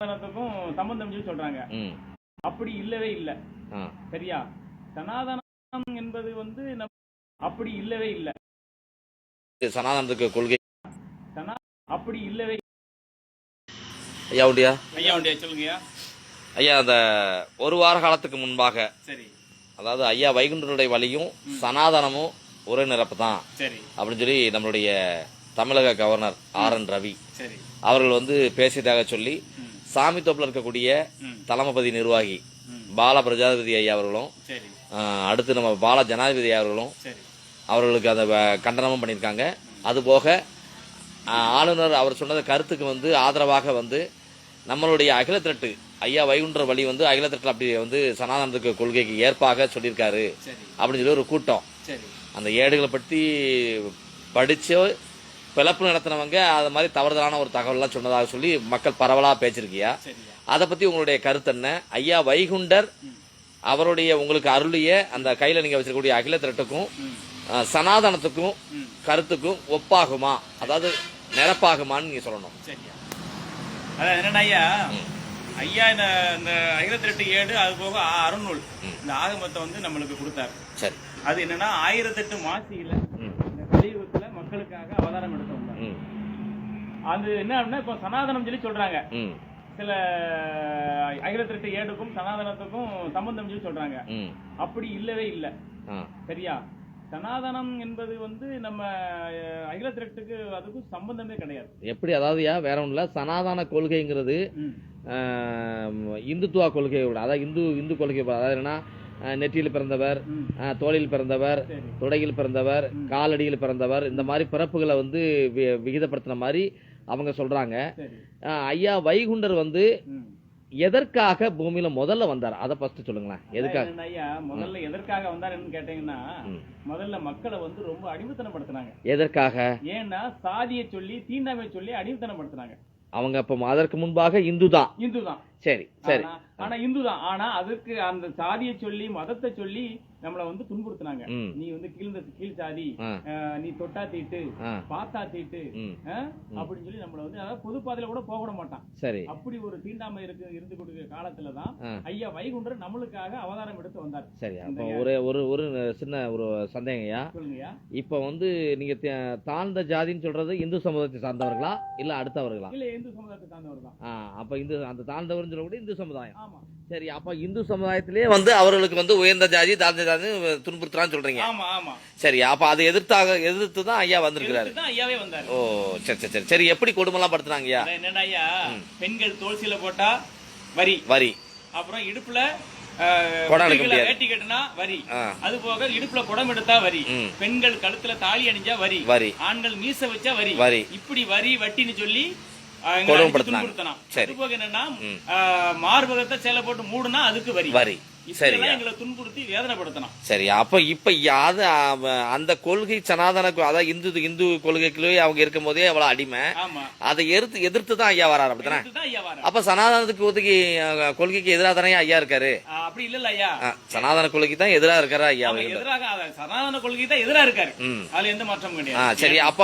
சம்பந்தம் சொல்றாங்க. அப்படி இல்லவே இல்லை. சரியா? சனாதனம் என்பது அப்படி இல்லவே இல்லை. சனாதனத்துக்கு கொள்கை அப்படி இல்லவே. ஐயா உண்டியா சொல்லுங்கய்யா. ஐயா, அந்த ஒரு வார காலத்துக்கு முன்பாக சரி, அதாவது ஐயா வைகுண்டருடைய வழியும் சனாதனமும் ஒரே நிரப்பு தான் சரி அப்படின்னு சொல்லி நம்மளுடைய தமிழக கவர்னர் RN ரவி சரி அவர்கள் பேசியதாக சொல்லி சாமி தோப்பில் இருக்கக்கூடிய தலைமைப்பதி நிர்வாகி பால பிரஜாபதி ஐயா அவர்களும் அடுத்து நம்ம பால ஜனாதிபதி அவர்களும் அவர்களுக்கு அந்த கண்டனமும் பண்ணியிருக்காங்க. அதுபோக ஆளுநர் அவர் சொன்னது கருத்துக்கு ஆதரவாக நம்மளுடைய அகில திரட்டு ஐயா வைகுண்டர் வழி அகில திரட்டில் அப்படி சனாதனத்துக்கு கொள்கைக்கு ஏற்பாக சொல்லியிருக்காரு அப்படின்னு சொல்லி ஒரு கூட்டம். அந்த ஏடுகளை பற்றி படிச்சு பிளப்பு நடத்தினவங்க அது மாதிரி தவறுதலான ஒரு தகவல்லாம் சொன்னதாக சொல்லி மக்கள் பரவலா பேச்சிருக்கியா? அதை பத்தி உங்களுடைய கருத்து என்ன? ஐயா வைகுண்டர் அவருடைய உங்களுக்கு அருளிய அந்த கையில நீங்க வச்சிருக்கக்கூடிய அகில திரட்டுக்கும் சனாதனத்துக்கும் கருத்துக்கும் ஒப்பாகுமா, அதாவது நிரப்பாகுமான்னு நீங்க சொல்லணும். என்னன்னா ஐயா இந்த அகில திரட்டு ஏடு அது போக அருநூல் இந்த ஆகமத்தை நம்மளுக்கு கொடுத்தாரு. சரி, அது என்னன்னா 1008 மாசியில இந்த கலியுகத்துல மக்களுக்காக அவதாரம் எடுத்து வந்தாங்க. அது என்ன அப்படின்னா இப்ப சனாதனம் சொல்லி சொல்றாங்க. சில அகில திரட்டு ஏடுக்கும் சனாதனத்துக்கும் சம்பந்தம் சொல்லி சொல்றாங்க. அப்படி இல்லவே இல்லை. சரியா? சனாதனம் என்பது நம்ம அகில திரட்டுக்கு அதுக்கும் சம்பந்தமே கிடையாது. எப்படி? அதாவது வேற ஒண்ணும் இல்ல, சனாதன கொள்கைங்கிறது இந்துத்துவ கொள்கையோட, அதாவது இந்து கொள்கை. அதாவது என்னன்னா நெற்றியில் பிறந்தவர், தோளில் பிறந்தவர், தொடையில் பிறந்தவர், காலடியில் பிறந்தவர், இந்த மாதிரி பிறப்புகளை விகிதப்படுத்தின மாதிரி அவங்க சொல்றாங்க. ஐயா வைகுண்டர் எதற்காக பூமியில முதல்ல வந்தார்? அத ஃபர்ஸ்ட் சொல்லுங்களேன். எதுக்காக ஐயா முதல்ல எதற்காக வந்தாருன்னு கேட்டீங்கன்னா, முதல்ல மக்களை ரொம்ப அடிமைத்தனப்படுத்தினாங்க. எதற்காக? ஏன்னா சாதியை சொல்லி தீண்டாமை சொல்லி அடிமைத்தனப்படுத்தினாங்க. அவங்க அப்ப அதற்கு முன்பாக இந்துதான். சரி சரி. ஆனா இந்துதான். ஆனா அதுக்கு அந்த சாதியை சொல்லி மதத்தை சொல்லி நம்மள துன்புறுத்தினாங்க. நீ கீழ் சாதி, நீ தொட்டா தீட்டு, பார்த்தா தீட்டு அப்படின்னு சொல்லி நம்மள அதாவது பொது பாதையில கூட போக மாட்டான். சரி. அப்படி ஒரு தீண்டாமை இருந்து கொடுக்கிற காலத்துலதான் ஐயா வைகுண்டர் நம்மளுக்காக அவதாரம் எடுத்து வந்தார். சரி. அப்ப ஒரு சின்ன ஒரு சந்தேகம்யா. சொல்லுங்கய்யா. இப்ப நீங்க தாழ்ந்த ஜாதின்னு சொல்றது இந்து சமுதாயத்தை சார்ந்தவர்களா இல்ல அடுத்தவர்களா? இல்ல, இந்து சமுதாயத்தை சார்ந்தவர் தான். அப்ப அந்த தாழ்ந்தவர் சொல்லக்கூடிய இந்து சமுதாயம். ஆமா. சரி. அப்ப இந்து சமுதாயத்திலே அவர்களுக்கு உயர்ந்த ஜாதி தாழ்ந்த ஜாதி துன்புறுத்துறான்னு சொல்றீங்க. ஆமா ஆமா. சரி. அப்ப அதை எதிர்த்து தான் ஐயா வந்திருக்கிறாரு. ஐயாவே வந்தாரு. ஓ சரி சரி சரி. எப்படி கொடுமெல்லாம் படுத்துறாங்க ஐயா? என்னடா ஐயா, பெண்கள் தோல்சியில போட்டா வரி, அப்புறம் இடுப்புல வேட்டி கட்டினா வரி, அது போக இடுப்புல குடம் எடுத்தா வரி, பெண்கள் கழுத்துல தாலி அணிஞ்சா வரி, ஆண்கள் மீச வச்சா வரி, இப்படி வரி வட்டின்னு சொல்லி என்னன்னா மார்பகத்தை சேலை போட்டு மூடுனா அதுக்கு வரி. சரி, எங்களை துன்புறுத்தி வேதனைப்படுத்தணும். சரி. அப்ப இப்ப அந்த கொள்கை சனாதன, அதாவது இந்து கொள்கைக்குள்ளே அவங்க இருக்கும் போதே அவ்வளவு அடிமை. அதை எதிர்த்து தான் ஐயா வராரு. அப்படித்தானே? அப்ப சனாதனத்துக்கு கொள்கைக்கு எதிராக தானே ஐயா இருக்காரு? அப்படி இல்ல ஐயா, சனாதன கொள்கைக்கு தான் எதிராக இருக்காரு ஐயா. சனாதன கொள்கை தான் எதிராக இருக்காரு. அதுல எந்த மாற்றமும் கிடையாது. சரி. அப்ப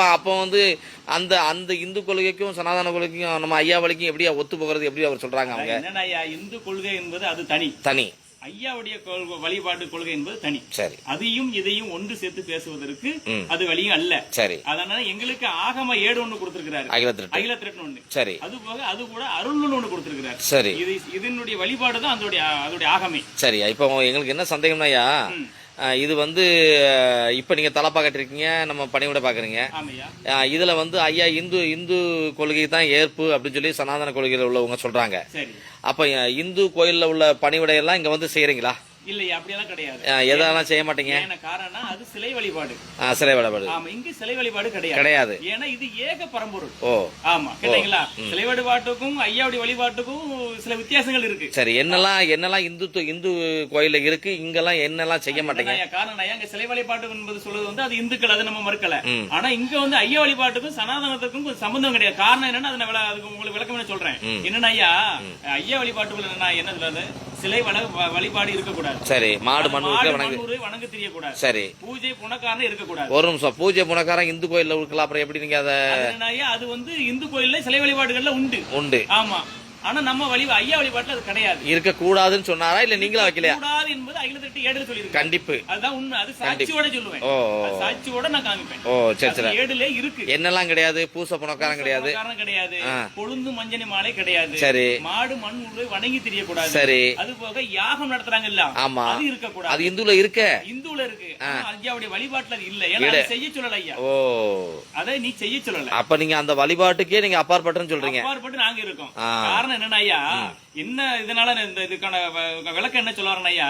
அந்த இந்து கொள்கைக்கும் சனாதன கொள்கைக்கும் நம்ம ஐயா வழிக்கும் எப்படியா ஒத்து போகிறது? எப்படி அவர் சொல்றாங்க அவங்க? என்னன்னா ஐயா, இந்து கொள்கை என்பது அது தனி, ஐயாவுடைய வழிபாட்டு கொள்கை என்பது தனி. சரி. அதையும் இதையும் ஒன்று சேர்த்து பேசுவதற்கு அது வழியும் அல்ல. சரி. அதனால எங்களுக்கு ஆகம ஏடு ஒண்ணு கொடுத்திருக்கிறாரு, அகில திரட்டு ஒண்ணு. சரி. அது போக அது கூட அருள்நூல் ஒண்ணு கொடுத்திருக்கிறாரு. சரி. இதனுடைய வழிபாடு தான் அதோடைய ஆகமே. சரி. இப்போ எங்களுக்கு என்ன சந்தேகம்னாயா, இது இப்ப நீங்க தலப்பா கட்டிருக்கீங்க, நம்ம பணிவிட பாக்குறீங்க. இதுல ஐயா இந்து கொள்கை தான் ஏற்பு அப்படின்னு சொல்லி சனாதன கொள்கையில உள்ளவங்க சொல்றாங்க. அப்ப இந்து கோயில்ல உள்ள பணிவிடையெல்லாம் இங்க செய்யறீங்களா? இல்லையா, அப்படியெல்லாம் கிடையாது. எதெல்லாம் செய்ய மாட்டீங்க? காரணம் அது சிலை வழிபாடு. சிலை வழிபாடு. ஆமா, இங்க சிலை வழிபாடு கிடையாது. ஏன்னா இது ஏக பரம்பொருள். ஓ ஆமா, கேட்டீங்களா? சிலை வழிபாட்டுக்கும் ஐயாவுடைய வழிபாட்டுக்கும் சில வித்தியாசங்கள் இருக்கு. சரி. என்னெல்லாம் இந்து கோயில்ல இருக்கு, இங்கெல்லாம் என்னெல்லாம் செய்ய மாட்டீங்க? காரணம் அங்க சிலை வழிபாட்டு என்பது சொல்றது அது இந்துக்கள், அதை நம்ம மறுக்கல. ஆனா இங்க ஐயா வழிபாட்டுக்கும் சனாதனத்துக்கும் சம்பந்தம் கிடையாது. காரணம் என்னன்னா அதுக்கு உங்களுக்கு விளக்கம் சொல்றேன். என்னன்னா ஐயா, ஐயா வழிபாட்டுக்குள்ள என்ன சொல்றது, சிலை வழிபாடு இருக்கக்கூடாது. சரி. மாடு மண்ணூர் வணங்க தெரியக்கூடாது. சரி. பூஜை புனக்காரன் இருக்கக்கூடாது. ஒரு நிமிஷம். பூஜை புனக்காரன் இந்து கோயில்ல இருக்கலாம், அப்புறம் எப்படி நீங்க அதை? அது இந்து கோயில்ல சிலை வழிபாடுகள்ல உண்டு. ஆமா. ஆனா நம்ம ஐயா வழிபாட்டுல அது கிடையாது. இருக்க கூடாதுன்னு சொன்னாரா இல்ல நீங்களா வைக்கலையா? கூடாது என்பது 508 சொல்லிருக்கு. கண்டிப்பு. அதுதான் உண்மை. அது சாட்சியோட சொல்லுவேன். சாட்சியோட நான் காமிப்பேன். ஓ சரி சரி. ஏடுல இருக்கு. என்னெல்லாம் கிடையாது? பூச பணக்காரன் கிடையாது, கிடையாது, கொழுந்து மஞ்சனி மாலை கிடையாது, சரி, மாடு மண் உருவை வணங்கி தெரியக்கூடாது, சரி, அது போக யாகம் நடத்துறாங்க இல்ல, ஆமா, அது இருக்க கூடாது. அது இந்துல இருக்க, இந்துல இருக்கு. ஐயாவுடைய வழிபாட்டுல அது இல்ல. ஏன்னா செய்ய சொல்லல ஐயா. ஓ, அதை நீ செய்ய சொல்லல. அப்ப நீங்க அந்த வழிபாட்டுக்கே நீங்க அப்பாற்பட்டுன்னு சொல்றீங்க. அப்பாற்பட்டு நாங்க இருக்கோம். காரணம் என்னன்னா ஐயா, என்ன இதனால இந்த இதுக்கான விளக்கம் என்ன சொல்ல வரேன் ஐயா,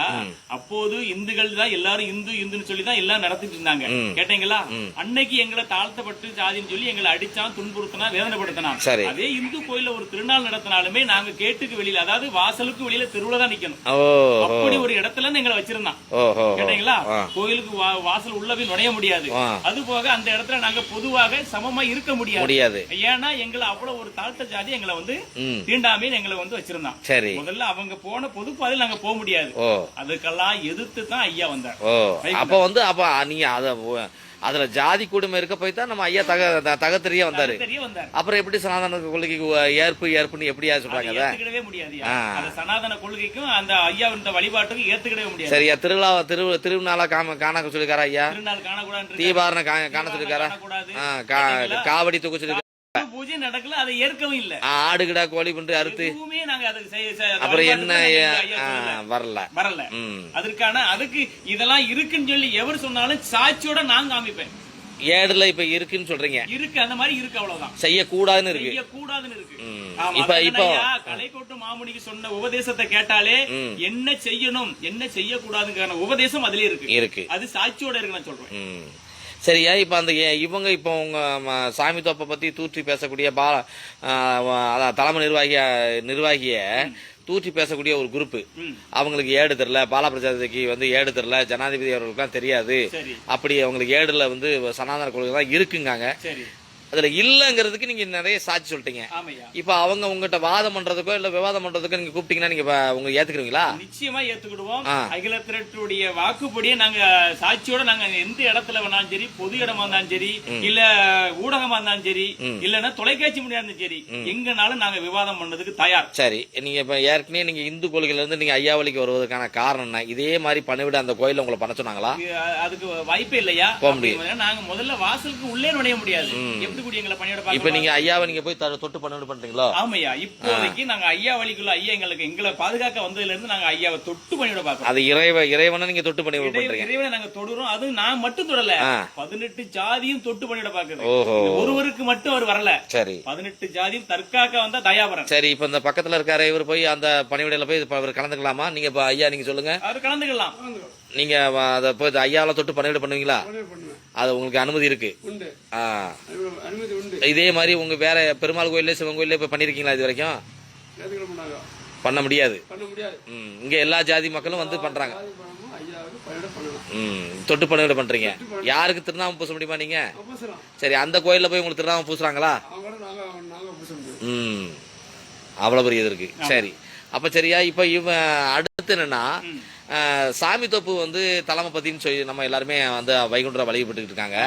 அப்போது இந்துக்கள் தான் எல்லாரும் இந்துன்னு சொல்லி தான் எல்லாம் நடத்திட்டு இருந்தாங்க. கேட்டீங்களா? அன்னைக்கு எங்களை தாழ்த்தப்பட்டு ஜாதின்னு சொல்லி எங்களை அடிச்சான், துன்புறுத்தினா, வேதனைப்படுத்தினான். அதே இந்து கோயில ஒரு திருநாள் நடத்தினாலுமே நாங்க கேட்டுக்கு வெளியில, அதாவது வாசலுக்கு வெளியில தெருவுல தான் நிக்கணும். அப்படி ஒரு இடத்துல எங்களை வச்சிருந்தான். கேட்டீங்களா? கோயிலுக்கு வாசல் உள்ளவே நுழைய முடியாது. அது போக அந்த இடத்துல நாங்க பொதுவாக சமமா இருக்க முடியாது. ஏன்னா எங்களை அவ்வளவு ஒரு தாழ்த்த ஜாதி எங்களை வந்து தீண்டாமே எங்களை வந்து வச்சிருந்தான். சரி, முதல்ல அவங்க போன பொது பாதையில் நாங்க போக முடியாது. அதுக்கெல்லாம் எதிர்த்து தான் ஐயா வந்தார். அப்ப வந்து அப்ப நீங்க அதுல ஜாதி கூடுமை இருக்க போய் தான் நம்ம ஐயா தகத்தெரிய வந்தாரு. அப்புறம் எப்படி சனாதன கொள்கைக்கு ஏற்புன்னு எப்படியா சொல்றாங்க? ஏத்துக்கிடவே முடியாது. சனாதன கொள்கைக்கும் அந்த ஐயா இந்த வழிபாட்டுக்கும் ஏத்துக்கிடவே முடியாது. சரியா? திருநாளா காண சொல்லிருக்காரா ஐயா? திருநாள் காணக்கூடாது, தீபாரண காண சொல்லிருக்காரா? காவடி தூக்க சொல்லி பூஜை நடக்கல, அதை ஏற்கவும் இல்ல. ஆடு கிடா கோழி பண்ற அறுத்து அப்புறம் என்ன வரல. அதுக்கு இதெல்லாம் இருக்குன்னு சொல்லி எவர் சொன்னாலும் சாட்சியோட நான் காமிப்பேன். ஏடுல இப்ப இருக்குன்னு சொல்றீங்க. இருக்கு, அந்த மாதிரி இருக்கு, அவ்வளவுதான். செய்யக்கூடாதுன்னு இருக்கு. இப்ப கலைக்கோட்டு மாமுனிக்கு சொன்ன உபதேசத்தை கேட்டாலே என்ன செய்யணும் என்ன செய்யக்கூடாதுங்கிற உபதேசம் அதுலயே இருக்கு. அது சாட்சியோட இருக்கு நான் சொல்றேன். சரியா? இப்ப அந்த இவங்க இப்ப உங்க சாமி தோப்பை பத்தி தூற்றி பேசக்கூடிய தலைமை நிர்வாகிய தூற்றி பேசக்கூடிய ஒரு குரூப், அவங்களுக்கு ஏடு தெரியல, பாலா பிரஜாபதிக்கு வந்து ஏடு தெரியல, ஜனாதிபதி அவர்களுக்கு தெரியாது, அப்படி அவங்களுக்கு ஏடுல வந்து சனாதன கொள்கை தான் இருக்குங்காங்க. அதுல இல்லங்கிறதுக்கு நீங்க நிறைய சாட்சி சொல்லிட்டீங்க. இப்ப அவங்க உங்ககிட்ட வாதம் பண்றதுக்கோ இல்ல விவாதம் பண்றதுக்கோ நீங்க கூப்பிட்டீங்கன்னா நீங்க உங்க ஏத்துக்கிறீங்களா? நிச்சயமா ஏத்துக்கிடுவோம். அகில திரட்டுடைய வாக்குப்படியே நாங்க சாட்சியோட நாங்க எந்த இடத்துல வேணாலும் சரி, பொது இடமா இருந்தாலும் சரி, இல்ல ஊடகமா இருந்தாலும் சரி, இல்லன்னா தொலைக்காட்சி முடியா இருந்தாலும் சரி, எங்கனாலும் நாங்க விவாதம் பண்ணதுக்கு தயார். சரி, நீங்க இப்ப ஏற்கனவே நீங்க இந்து கோயில்கள் இருந்து நீங்க ஐயாவளிக்கு வருவதற்கான காரணம் என்ன? இதே மாதிரி பண்ணிவிட அந்த கோயில உங்களை பண்ண சொன்னாங்களா? அதுக்கு வாய்ப்பே இல்லையா? நாங்க முதல்ல வாசலுக்கு உள்ளே நுழைய முடியாது. இப்ப நீங்க ஐயாவை நீங்க போய் தொட்டு பண்ணிவிட பண்றீங்களா? ஆமையா, இப்போதைக்கு நாங்க ஐயா வழிக்குள்ள ஐயா எங்களை பாதுகாக்க வந்ததுல இருந்து நாங்க ஐயாவை தொட்டு பண்ணிவிட பாக்கிறோம். அது இறைவனை நீங்க தொட்டு பண்ணிவிட பண்றீங்க. இறைவனை நாங்க தொடுறோம். அது நான் மட்டும் தொடல, 18 ஜாதியும் தொட்டு பண்ணிவிட பாக்குறேன். ஒருவருக்கு மட்டும் அவர் வரல. சரி, 18 ஜாதியும் தற்காக்க வந்தா தயாபரன். சரி, இப்ப இந்த பக்கத்துல இருக்காரு, இவர் போய் அந்த பணிவிடையில போய் அவர் கலந்துக்கலாமா? நீங்க ஐயா நீங்க சொல்லுங்க. அவர் கலந்துக்கலாம். நீங்க அதை போய் ஐயாவில தொட்டு பணிவிட பண்ணுவீங்களா? அது உங்களுக்கு அனுமதி இருக்கு. இதே மாதிரி உங்க வேற பெருமாள் கோயில சிவன் கோயில போய் பண்ணிருக்கீங்களா இது வரைக்கும்? பண்ண முடியாது. இங்க எல்லா ஜாதி மக்களும் வந்து பண்றாங்க. தொட்டு பணிவிட பண்றீங்க. யாருக்கு திருநாமம் பூச முடியுமா நீங்க? சரி, அந்த கோயில்ல போய் உங்களுக்கு திருநாமம் பூசுறாங்களா? அவ்வளவு பெரிய இது இருக்கு. சரி, அப்ப சரியா? இப்ப இவன் அடுத்து என்னன்னா, சாமி தோப்பு வந்து தலைமை பத்தின்னு சொல்லி நம்ம எல்லாருமே வந்து வைகுண்டரா வழிபட்டு இருக்காங்க.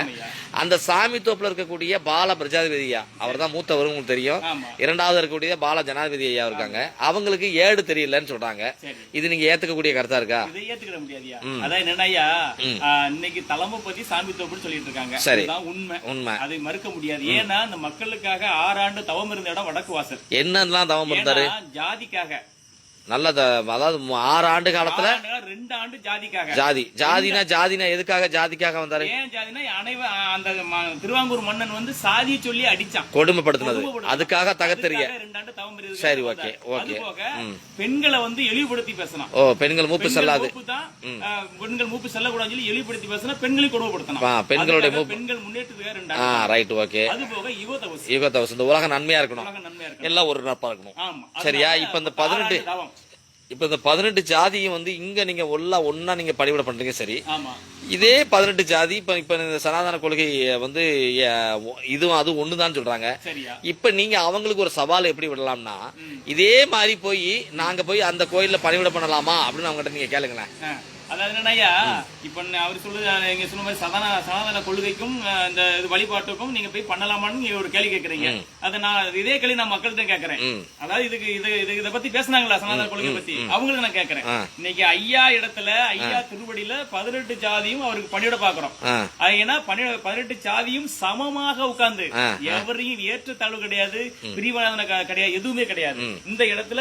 அந்த சாமி தோப்புல இருக்கக்கூடிய பால பிரஜாதிபதி ஐயா, அவர் தான் மூத்தவரும் உங்களுக்கு தெரியும். இரண்டாவது இருக்கக்கூடிய பால ஜனாதிபதி ஐயா இருக்காங்க. அவங்களுக்கு ஏடு தெரியலன்னு சொல்றாங்க. இது நீங்க ஏத்துக்கக்கூடிய கருத்தா இருக்கா? ஏத்துக்கிட முடியாது. அதான் என்னன்னா, இன்னைக்கு தலைமை பத்தி சாமி தோப்புன்னு சொல்லிட்டு இருக்காங்க. சரி, உண்மை, அதை மறுக்க முடியாது. ஏன்னா அந்த மக்களுக்காக 6 ஆண்டு தவம் இருந்த இடம் வடக்கு வாசல். என்னெல்லாம் தவம் இருந்தாரு? ஜாதிக்காக. நல்ல, அதாவது 6 ஆண்டு காலத்துல 2 ஆண்டு ஜாதிக்காக. ஜாதினா எதுக்காக ஜாதிக்காக வந்தாரு? ஏன் ஜாதினா, அந்த திருவாங்கூர் மன்னன் வந்து சாதியை சொல்லி அடிச்சான், கொடுமைப்படுத்தினது. அதுக்காக தகத்தெரிய 2 ஆண்டு தவம் இருந்து. சரி, ஓகே ஓகே. பெண்களை வந்து இழிவுபடுத்தி பேசணும். பெண்கள் மூப்பு செல்லாது, பெண்கள் மூப்பு செல்லக்கூடாதுன்னு சொல்லி இழிவுபடுத்தி பேசினா பெண்களை கொடுமைப்படுத்தணும். பெண்களுடைய பெண்கள் முன்னேற்றத்துக்காக 2 ஆண்டு. Right, okay. அது போக யுகதவசம், இந்த உலகம் நன்மையா இருக்கணும், எல்லாம் ஒரு நட்பா இருக்கணும். சரியா? இப்ப இந்த 18 ஜாதியும் வந்து இங்க நீங்க ஒன்னா நீங்க பணிவிட பண்றீங்க. சரி, இதே 18 ஜாதி இப்ப இந்த சனாதன கொள்கை வந்து இதுவும் அது ஒண்ணுதான் சொல்றாங்க. இப்ப நீங்க அவங்களுக்கு ஒரு சவால் எப்படி விடலாம்னா, இதே மாதிரி போய் நாங்க போய் அந்த கோயில்ல பணிவிட பண்ணலாமா அப்படின்னு அவங்க கிட்ட நீங்க கேளுங்களேன். அதாவது என்னன்னா இப்ப அவர் சொல்லுது நீங்க சொன்ன மாதிரி சனாதன கொள்கைக்கும் இந்த வழிபாட்டுக்கும் நீங்க போய் பண்ணலாமான்னு நீங்க ஒரு கேள்வி கேக்குறீங்க. அதை நான் இதே கேள்வி நான் மக்கள்கிட்ட கேக்குறேன். அதாவது இதை பத்தி பேசினாங்களா சனாதன கொள்கை பத்தி, அவங்களுக்கு நான் கேக்குறேன். இன்னைக்கு ஐயா இடத்துல ஐயா திருவடியில 18 ஜாதியும் அவருக்கு பணியோட பாக்குறோம். ஏன்னா 18 ஜாதியும் சமமாக உட்கார்ந்து எவரையும் ஏற்றத்தாழ்வு கிடையாது, பிரிவாதன கிடையாது, எதுவுமே கிடையாது. இந்த இடத்துல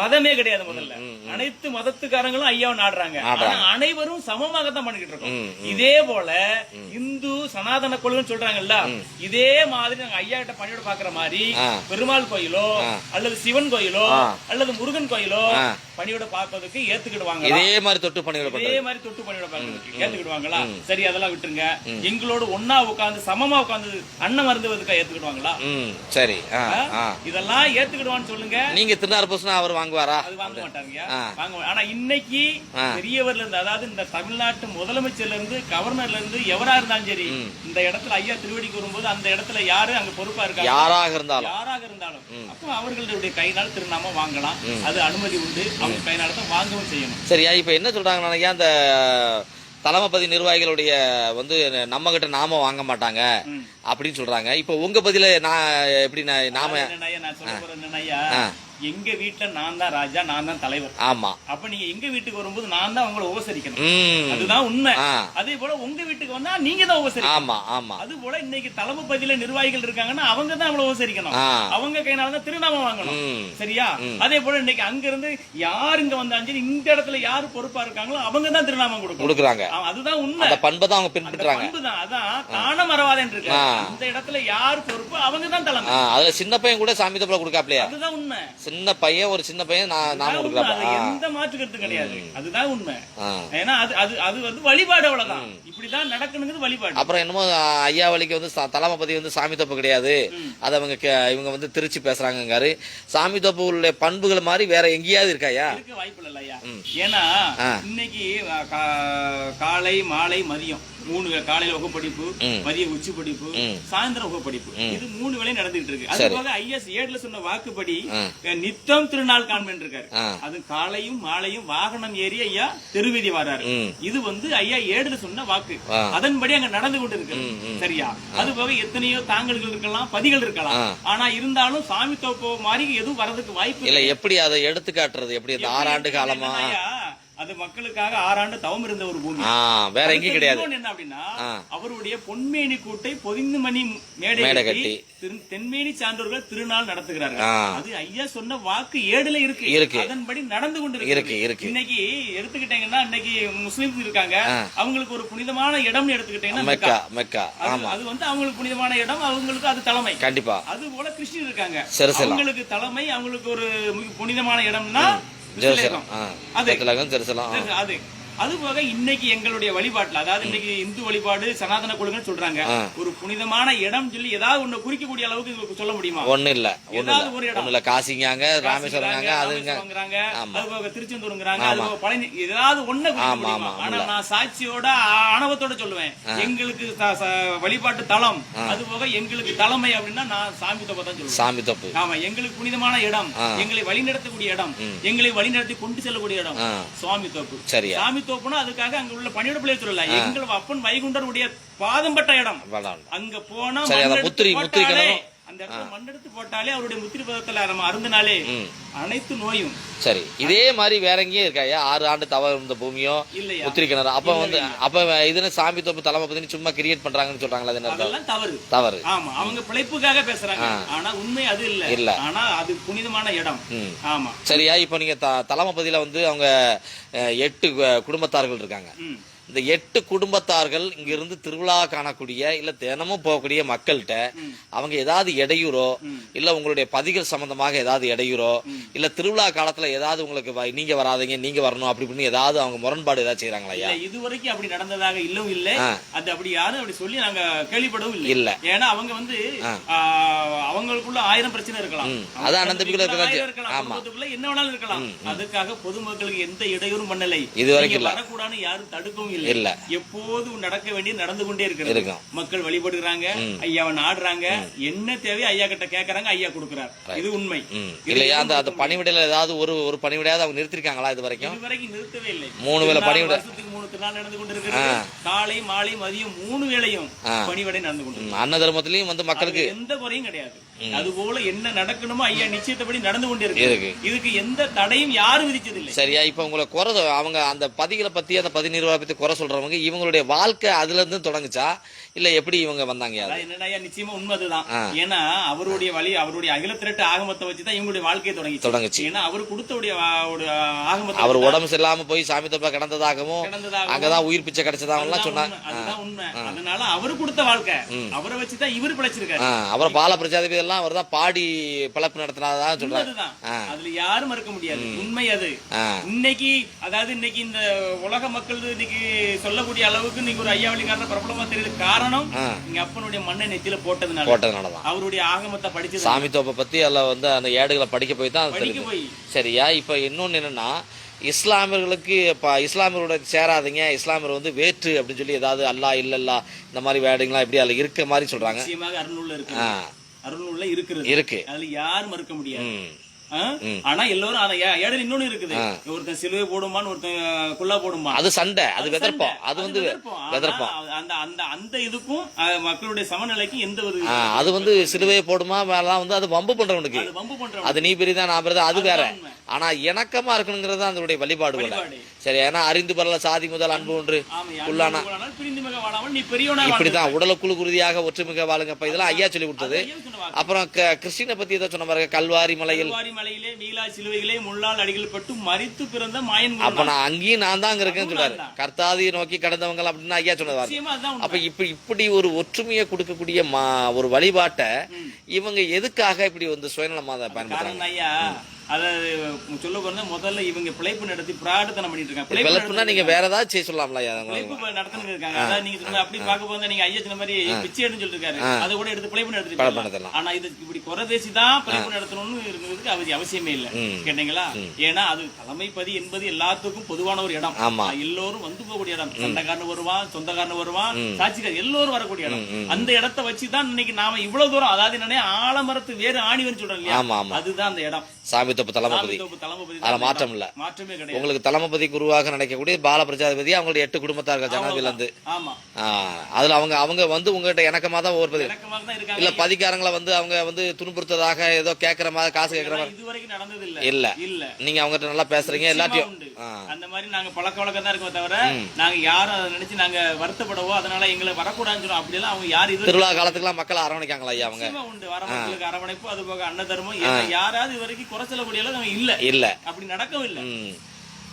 மதமே கிடையாது. முதல்ல அனைத்து மதத்துக்காரங்களும் ஐயாவை நாடுறாங்க. அனைவரும் சமமாகத்தான் பண்ணிக்கிட்டு இருக்கோம். இதே போல இந்து சனாதன கொள்கைன்னு சொல்றாங்கல்ல, இதே மாதிரி நாங்க ஐயா கிட்ட பணியோட பாக்குற மாதிரி பெருமாள் கோயிலோ அல்லது சிவன் கோயிலோ அல்லது முருகன் கோயிலோ பணியோட பாக்குறதுக்கு ஏத்துக்கிடுவாங்க. இதே மாதிரி தொட்டு பணியோட பாக்குறதுக்கு ஏத்துக்கிடுவாங்களா? சரி, அதெல்லாம் விட்டுருங்க. எங்களோட ஒன்னா உட்கார்ந்து சமமா உட்கார்ந்து அன்னம் மருந்துவதுக்கா ஏத்துக்கிடுவாங்களா? சரி, இதெல்லாம் ஏத்துக்கிடுவான்னு சொல்லுங்க. நீங்க திருநாறு பூசினா அவர் வாங்குவாரா? அது வாங்க மாட்டாங்க. ஆனா இன்னைக்கு பெரியவர்ல இருந்து, அதாவது இந்த தமிழ்நாட்டு முதலமைச்சர்ல இருந்து கவர்னர்ல இருந்து எவரா இருந்தாலும் சரி, இந்த இடத்துல ஐயா திருவடிக்கு வரும்போது அந்த இடத்துல யாரு அங்க பொறுப்பா இருக்காங்க, யாராக இருந்தாலும் அப்போ அவர்களுடைய கையினால் திருநாமம் வாங்கலாம். அது அனுமதி உண்டு. அவங்க கையினால தான் வாங்கவும் செய்யணும். சரியா? இப்ப என்ன சொல்றாங்கன்னா, அந்த தலைமைப்பதி நிர்வாகிகளுடைய வந்து நம்ம கிட்ட நாம வாங்க மாட்டாங்க அப்படின்னு சொல்றாங்க. இப்ப உங்க பதில நான் எப்படி நாம எங்க வீட்டுல நான் தான் ராஜா, நான் தான் தலைவர். ஆமா. அப்ப நீங்க எங்க வீட்டுக்கு வரும்போது நான் தான் உங்களை உபசரிக்கணும். அதுதான் உண்மை. அதே போல உங்க வீட்டுக்கு வந்தா நீங்க தான் உபசரிக்கணும். ஆமா ஆமா. அது போல இன்னைக்கு தலைமைப்பதியில நிர்வாகிகள் இருக்காங்கன்னா அவங்க தான் அவங்களை உபசரிக்கணும். அவங்க கையினாலதான் திருநாமம் வாங்கணும். சரியா? அதே போல இன்னைக்கு அங்க இருந்து யார் இங்க வந்தாலும் இந்த இடத்துல யாரு பொறுப்பா இருக்காங்களோ அவங்க தான் திருநாமம் கொடுக்குறாங்க. அதுதான் உண்மை. அந்த பண்பை தான் அவங்க பின்பற்றுறாங்க. அதான் தான மறவாதன் இருக்கு. இந்த இடத்துல யார் பொறுப்பு அவங்க தான் தலைமை. அதுல சின்ன பையன் கூட சாமி தப்பல கொடுக்காப்லையா? அதுதான் உண்மை. சின்ன பையன், ஒரு சின்ன பையன் நான் கொடுக்கறப்ப எந்த மாற்று கருத்து கிடையாது. அதுதான் உண்மை. ஏன்னா அது வந்து வழிபாடு, அவ்வளவுதான். இப்படிதான் நடக்கணுங்கிறது வழிபாடு. அப்புறம் என்னமோ ஐயா வழிக்கு வந்து தலைமைப்பதி வந்து சாமி தோப்பு கிடையாது, அது இவங்க வந்து திருச்சி பேசுறாங்க. சாமி தோப்பு உள்ள பண்புகள் மாதிரி வேற எங்கேயாவது இருக்காயா? இருக்க வாய்ப்பு இல்ல ஐயா. ஏன்னா இன்னைக்கு காலை மாலை மதியம் 3 காலையில வகுப்படிப்பு, மதிய உச்சி படிப்பு, சாயந்தரம் வகுப்படிப்பு, இது 3 வேளையும் நடந்துட்டு இருக்கு. அதுக்காக ஐஎஸ் ஏடுல சொன்ன வாக்குப்படி நித்தம் திருநாள் காண்பன் இருக்காரு. அது காலையும் மாலையும் வாகனம் ஏறி ஐயா தெருவீதி வர்றாரு. இது வந்து ஐயா ஏடுல சொன்ன வாக்கு. அதன்படி அங்க நடந்து கொண்டு இருக்கு. சரியா? அது போக எத்தனையோ தாங்கல்கள் இருக்கலாம், பதிகள் இருக்கலாம். ஆனா இருந்தாலும் சாமி தோப்பு மாதிரி எதுவும் வரதுக்கு வாய்ப்பு இல்ல. எப்படி அதை எடுத்து காட்டுறது? எப்படி இந்த 6 ஆண்டு காலமா அது மக்களுக்காக 6 ஆண்டு தவம் இருந்த ஒரு பூமி, வேற எங்கேயும் கிடையாது. என்ன அப்படின்னா அவருடைய பொன்மேனி கூட்டை பொதிந்து மணி மேடை கட்டி தென்மேனி சான்றோர்கள் திருநாள் நடத்துகிறார்கள். அது ஐயா சொன்ன வாக்கு ஏடுல இருக்கு. அதன்படி நடந்து கொண்டு இருக்கு. இன்னைக்கு எடுத்துக்கிட்டீங்கன்னா இன்னைக்கு முஸ்லிம்ஸ் இருக்காங்க, அவங்களுக்கு ஒரு புனிதமான இடம் எடுத்துக்கிட்டீங்கன்னா மெக்கா. அது வந்து அவங்களுக்கு புனிதமான இடம், அவங்களுக்கு அது தலைமை. கண்டிப்பா. அது போல கிறிஸ்டியன் இருக்காங்க, அவங்களுக்கு தலைமை, அவங்களுக்கு ஒரு புனிதமான இடம்னா அது போக இன்னைக்கு எங்களுடைய வழிபாட்டுல, அதாவது இன்னைக்கு இந்து வழிபாடு சனாதன கொள்கைன்னு சொல்றாங்க, ஒரு புனிதமான இடம் சொல்லி ஏதாவது ஒண்ணு குறிக்கக்கூடிய அளவுக்கு உங்களுக்கு சொல்ல முடியுமா? ஒண்ணு இல்ல. ஏதாவது ஒரு இடம் இல்ல. காசிங்காங்க, ராமேஸ்வரங்க, அதுங்கிறாங்க, அது போக திருச்செந்தூருங்கிறாங்க, அது போக பழனி, ஏதாவது ஒண்ணு. ஆனா நான் சாட்சியோட ஆணவத்தோட சொல்லுவேன், எங்களுக்கு வழிபாட்டு தலம், அது போக எங்களுக்கு தலைமை அப்படின்னா நான் சாமி தோப்பை தான் சொல்லுவேன். சாமி தோப்பு. ஆமா, எங்களுக்கு புனிதமான இடம், எங்களை வழிநடத்தக்கூடிய இடம், எங்களை வழிநடத்தி கொண்டு செல்லக்கூடிய இடம் சுவாமி தோப்பு. சரியா? சாமி தோப்புனா அதுக்காக அங்க உள்ள பணியோட பிள்ளை சொல்லல, எங்கள் அப்பன் வைகுண்டருடைய பாதம் பட்ட இடம். அங்க போனா அந்த இடத்துல மண்ணெடுத்து போட்டாலே அவருடைய முத்திரி பதத்துல நம்ம அருந்தினாலே அனைத்து நோயும். சரி, இதே மாதிரி வேற எங்கேயும் இருக்காயா? 6 ஆண்டு தவறு இருந்த பூமியோ இல்லையா முத்திரி கிணறு? அப்ப இதுன்னு சாமி தோப்பு தலைமை பத்தி சும்மா கிரியேட் பண்றாங்கன்னு சொல்றாங்களா? அதெல்லாம் தவறு. ஆமா, அவங்க பிழைப்புக்காக பேசுறாங்க. ஆனா உண்மை அது இல்ல. ஆனா அது புனிதமான இடம். ஆமா. சரியா? இப்ப நீங்க தலைமை பதில வந்து அவங்க 8 குடும்பத்தார்கள் இருக்காங்க. இந்த 8 குடும்பத்தார்கள் இங்க இருந்து திருவிழா காணக்கூடிய இல்ல தினமும் போகக்கூடிய மக்கள்கிட்ட அவங்க ஏதாவது இடையூறோ இல்ல உங்களுடைய பதிகள் சம்பந்தமாக ஏதாவது இடையூறோ இல்ல திருவிழா காலத்துல ஏதாவது உங்களுக்கு நீங்க வராதீங்க நீங்க வரணும் அப்படி ஏதாவது அவங்க முரண்பாடு ஏதாவது செய்யறாங்களா? இதுவரைக்கும் அப்படி நடந்ததாக இல்லவும் இல்ல. அது அப்படி யாரும் அப்படி சொல்லி நாங்க கேள்விப்படவும் இல்ல. ஏன்னா அவங்க வந்து அவங்களுக்குள்ள 1000 பிரச்சனை இருக்கலாம், அதான் அனந்தபிக்குள்ள இருக்கலாம், என்ன வேணாலும் இருக்கலாம். அதுக்காக பொதுமக்களுக்கு எந்த இடையூறும் பண்ணலை. இதுவரைக்கும் வரக்கூடாதுன்னு யாரும் தடுக்கவும் எதுவும் இல்ல. எப்போதும் நடக்க வேண்டியது நடந்து கொண்டே இருக்கிறது. மக்கள் வழிபடுறாங்க, ஐயாவை நாடுறாங்க, என்ன தேவை ஐயா கிட்ட கேக்குறாங்க, ஐயா கொடுக்கிறார். இது உண்மை இல்லையா? அந்த பணிவிடையில ஏதாவது ஒரு பணிவிடையாவது அவங்க நிறுத்திருக்காங்களா? இது வரைக்கும் நிறுத்தவே இல்லை. 3 வேளை பணிவிடை, 3 திருநாள் நடந்து கொண்டிருக்கிறது. காலை மாலை மதியம் 3 வேளையும் பணிவிடை நடந்து கொண்டிருக்கு. அன்ன தர்மத்திலையும் வந்து மக்களுக்கு எந்த குறையும் கிடையாது. அது போல என்ன நடக்கணுமோ ஐயா நிச்சயத்தபடி நடந்து கொண்டே இருக்கு. இதுக்கு எந்த தடையும் யாரும் விதிச்சதில்லை. சரியா? இப்ப உங்களை குறை அவங்க அந்த பதிகளை பத்தி அந்த பதி நிர்வாகத்தை பத்தி குறை சொல்றவங்க இவங்களுடைய வாழ்க்கை அதுல இருந்து தொடங்குச்சா இல்ல எப்படி இவங்க வந்தாங்க? என்னடா நிச்சயமா உண்மைதான். ஏன்னா அவருடைய வழி, அவருடைய அகில திரட்டு ஆகமத்தை வச்சுதான் இவங்களுடைய வாழ்க்கையை தொடங்குச்சு. ஏன்னா அவர் கொடுத்தவுடைய ஆகமத்தை அவர் உடம்பு சரியில்லாம போய் சாமி தப்பா கிடந்ததாகவும் அங்கதான் உயிர் பிச்சை கிடைச்சதாகவும் சொன்னாங்க. அதுதான் உண்மை. அதனால அவரு கொடுத்த வாழ்க்கை அவரை வச்சுதான் இவரு பிழைச்சிருக்காரு. அவர் பால பிரஜாபதி எல்லாம் அவர் தான் பாடி பிளப்பு நடத்தினாதான் சொல்றாங்க. அதுல யாரும் மறுக்க முடியாது. உண்மை அது. இன்னைக்கு அதாவது இன்னைக்கு இந்த உலக மக்கள் இன்னைக்கு சொல்லக்கூடிய அளவுக்கு இன்னைக்கு ஒரு ஐயாவளிக்காரன பிரபலமா தெரியுது. காரணம் இங்க அப்பனுடைய மண்ணை நெத்தியில போட்டதுனாலதான். அவருடைய ஆகமத்தை படிச்சு சாமி தோப்பை பத்தி எல்லாம் வந்து அந்த ஏடுகளை படிக்க போய் தான் சரியா? இப்ப இன்னொன்னு என்னன்னா இஸ்லாமியர்களுக்கு இஸ்லாமியரோட சேராதீங்க, இஸ்லாமியர் வந்து வேற்று அப்படின்னு சொல்லி ஏதாவது அல்லா இல்லல்லா இந்த மாதிரி வேடுங்களா எப்படி அதுல இருக்க மாதிரி சொல்றாங்க. அருள்நூல்ல இருக்கு. அருள்நூல்ல இருக்கு. அதுல யாரும் மறுக்க முடியாது. ஆனா எல்லாரும் ஏடல் இன்னொன்னு இருக்குது. ஒருத்தன் சிலுவை போடுமான்னு ஒருத்தன் குல்லா போடுமா, அது சண்டை, அது வெதர்ப்போம். அது வந்து வெதர்ப்போம். அந்த இதுக்கும் மக்களுடைய சமநிலைக்கு எந்த ஒரு அது வந்து சிலுவையை போடுமா வந்து அது வம்பு பண்றவனுக்கு, அது நீ பெரியதா நான் பெரியதா அது வேற. ஆனா இணக்கமா இருக்கணுங்கிறது அதனுடைய வழிபாடு. சரி, ஏன்னா அறிந்து பரல சாதி முதல் அன்பு ஒன்று உள்ளானா இப்படிதான் உடலுக்குழு குருதியாக ஒற்றுமிக வாழுங்க. இதெல்லாம் ஐயா சொல்லி கொடுத்தது. அப்புறம் கிறிஸ்டினை பத்தி ஏதோ சொன்ன பாருங்க, கல்வாரி மலையில் நீலா சிலுவைகளே முள்ளால் அடிகள் பட்டு மரித்து பிறந்த மாயன். அப்ப நான் அங்கேயும் நான் தான் இருக்கேன்னு சொல்றாரு. கர்த்தாதியை நோக்கி கடந்தவங்க அப்படின்னு ஐயா சொன்னது. அப்ப இப்படி ஒரு ஒற்றுமையை கொடுக்கக்கூடிய ஒரு வழிபாட்டை இவங்க எதுக்காக இப்படி வந்து சுயநலமா பயன்படுத்துறாங்க ஐயா? அதாவது சொல்ல போறதா முதல்ல இவங்க பிழைப்பு நடத்தி பிரார்த்தனை பண்ணிட்டு இருக்காங்க. நீங்க வேற ஏதாவது சொல்லலாம்ல? பிழைப்பு நடத்திட்டு இருக்காங்க. அதாவது நீங்க அப்படி பார்க்க போதா நீங்க ஐயா சொன்ன மாதிரி பிச்சை எடுன்னு சொல்லிருக்காரு, அதை கூட எடுத்து பிழைப்பு நடத்திட்டு. ஆனா இது இப்படி குறை பேசிதான் பிழைப்பு நடத்தணும்னு இருக்கிறதுக்கு அவசியமே இல்ல. கேட்டீங்களா? ஏன்னா அது தலைமைப்பதி என்பது எல்லாத்துக்கும் பொதுவான ஒரு இடம். எல்லோரும் வந்து போகக்கூடிய இடம். சொந்தக்காரன் வருவான், சொந்தக்காரன் வருவான், சாட்சிக்காரர் எல்லோரும் வரக்கூடிய இடம். அந்த இடத்தை வச்சுதான் இன்னைக்கு நாம இவ்வளவு தூரம், அதாவது என்னன்னா ஆலமரத்து வேறு ஆணிவன் சொல்றோம் இல்லையா, அதுதான் அந்த இடம். சாமி தோப்பு தளபதி, அதுல மாற்றம் இல்ல, மாற்றமே கிடையாது. உங்களுக்கு தளபதி குருவாக நினைக்கக்கூடிய பால பிரஜாபதி அவங்களுடைய 8 குடும்பத்தார்கள் ஜனாதிபதியில இருந்து. அதுல அவங்க வந்து உங்ககிட்ட இணக்கமா தான் ஒவ்வொரு இல்ல பதிகாரங்களை வந்து அவங்க வந்து துன்புறுத்ததாக ஏதோ கேட்கற மாதிரி காசு கேட்கற மாதிரி இதுவரைக்கும் நடந்தது இல்ல. நீங்க அவங்ககிட்ட நல்லா பேசுறீங்க, எல்லாத்தையும் அந்த மாதிரி நாங்க பழக்க வழக்கம் தான் இருக்கோம் தவிர நாங்க யாரும் அதை நினைச்சு நாங்க வருத்தப்படவோ அதனால எங்களை வரக்கூடாதுன்னு சொல்றோம். அப்படி எல்லாம் அவங்க யாரு திருவிழா காலத்துக்கு எல்லாம் மக்கள் அரவணைக்காங்களா ஐயா? அவங்க உண்டு, வர மக்களுக்கு அரவணைப்பு, அது போக அன்னதர்மம். யாராவது இது வரைக்கும் குறை சொல்லக்கூடிய இல்ல, அப்படி நடக்கவும் இல்ல.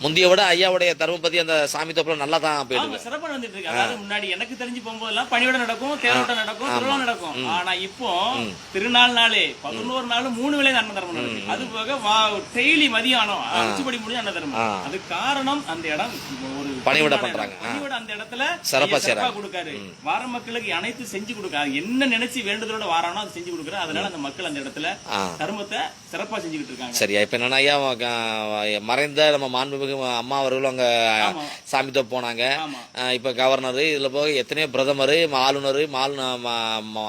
முந்தைய விட ஐயாவுடைய தர்மபதி அந்த சாமி தோப்புல நல்லா தான் போயிட்டு சிறப்பா வந்துட்டு இருக்கு. அதாவது முன்னாடி எனக்கு தெரிஞ்சு போகும்போதெல்லாம் பணிவிட நடக்கும், தேரோட்டம் நடக்கும், திருவிழா நடக்கும். ஆனா இப்போ திருநாள் நாளே 11 நாள் 3 வேளை அன்ன தர்மம் நடக்கும். அது போக டெய்லி மதியானம் உச்சிப்படி முடிஞ்சு அன்ன தர்மம். அது காரணம் அந்த இடம் ஒரு பணிவிட பண்றாங்க. பணிவிட அந்த இடத்துல சிறப்பா கொடுக்காரு. வார மக்களுக்கு அனைத்து செஞ்சு கொடுக்காரு. என்ன நினைச்சு வேண்டுதலோட வாரானோ அது செஞ்சு கொடுக்குறாரு. அதனால அந்த மக்கள் அந்த இடத்துல தர்மத்தை சிறப்பா செஞ்சுக்கிட்டு இருக்காங்க. சரியா? இப்ப என்னன்னா ஐயா மறைந்த நம்ம மாண்புமிகு அம்மா அவர்களும் அங்க சாமி தோப்பு போனாங்க. இப்ப கவர்னர், இதுல போக எத்தனையோ பிரதமர், ஆளுநர்,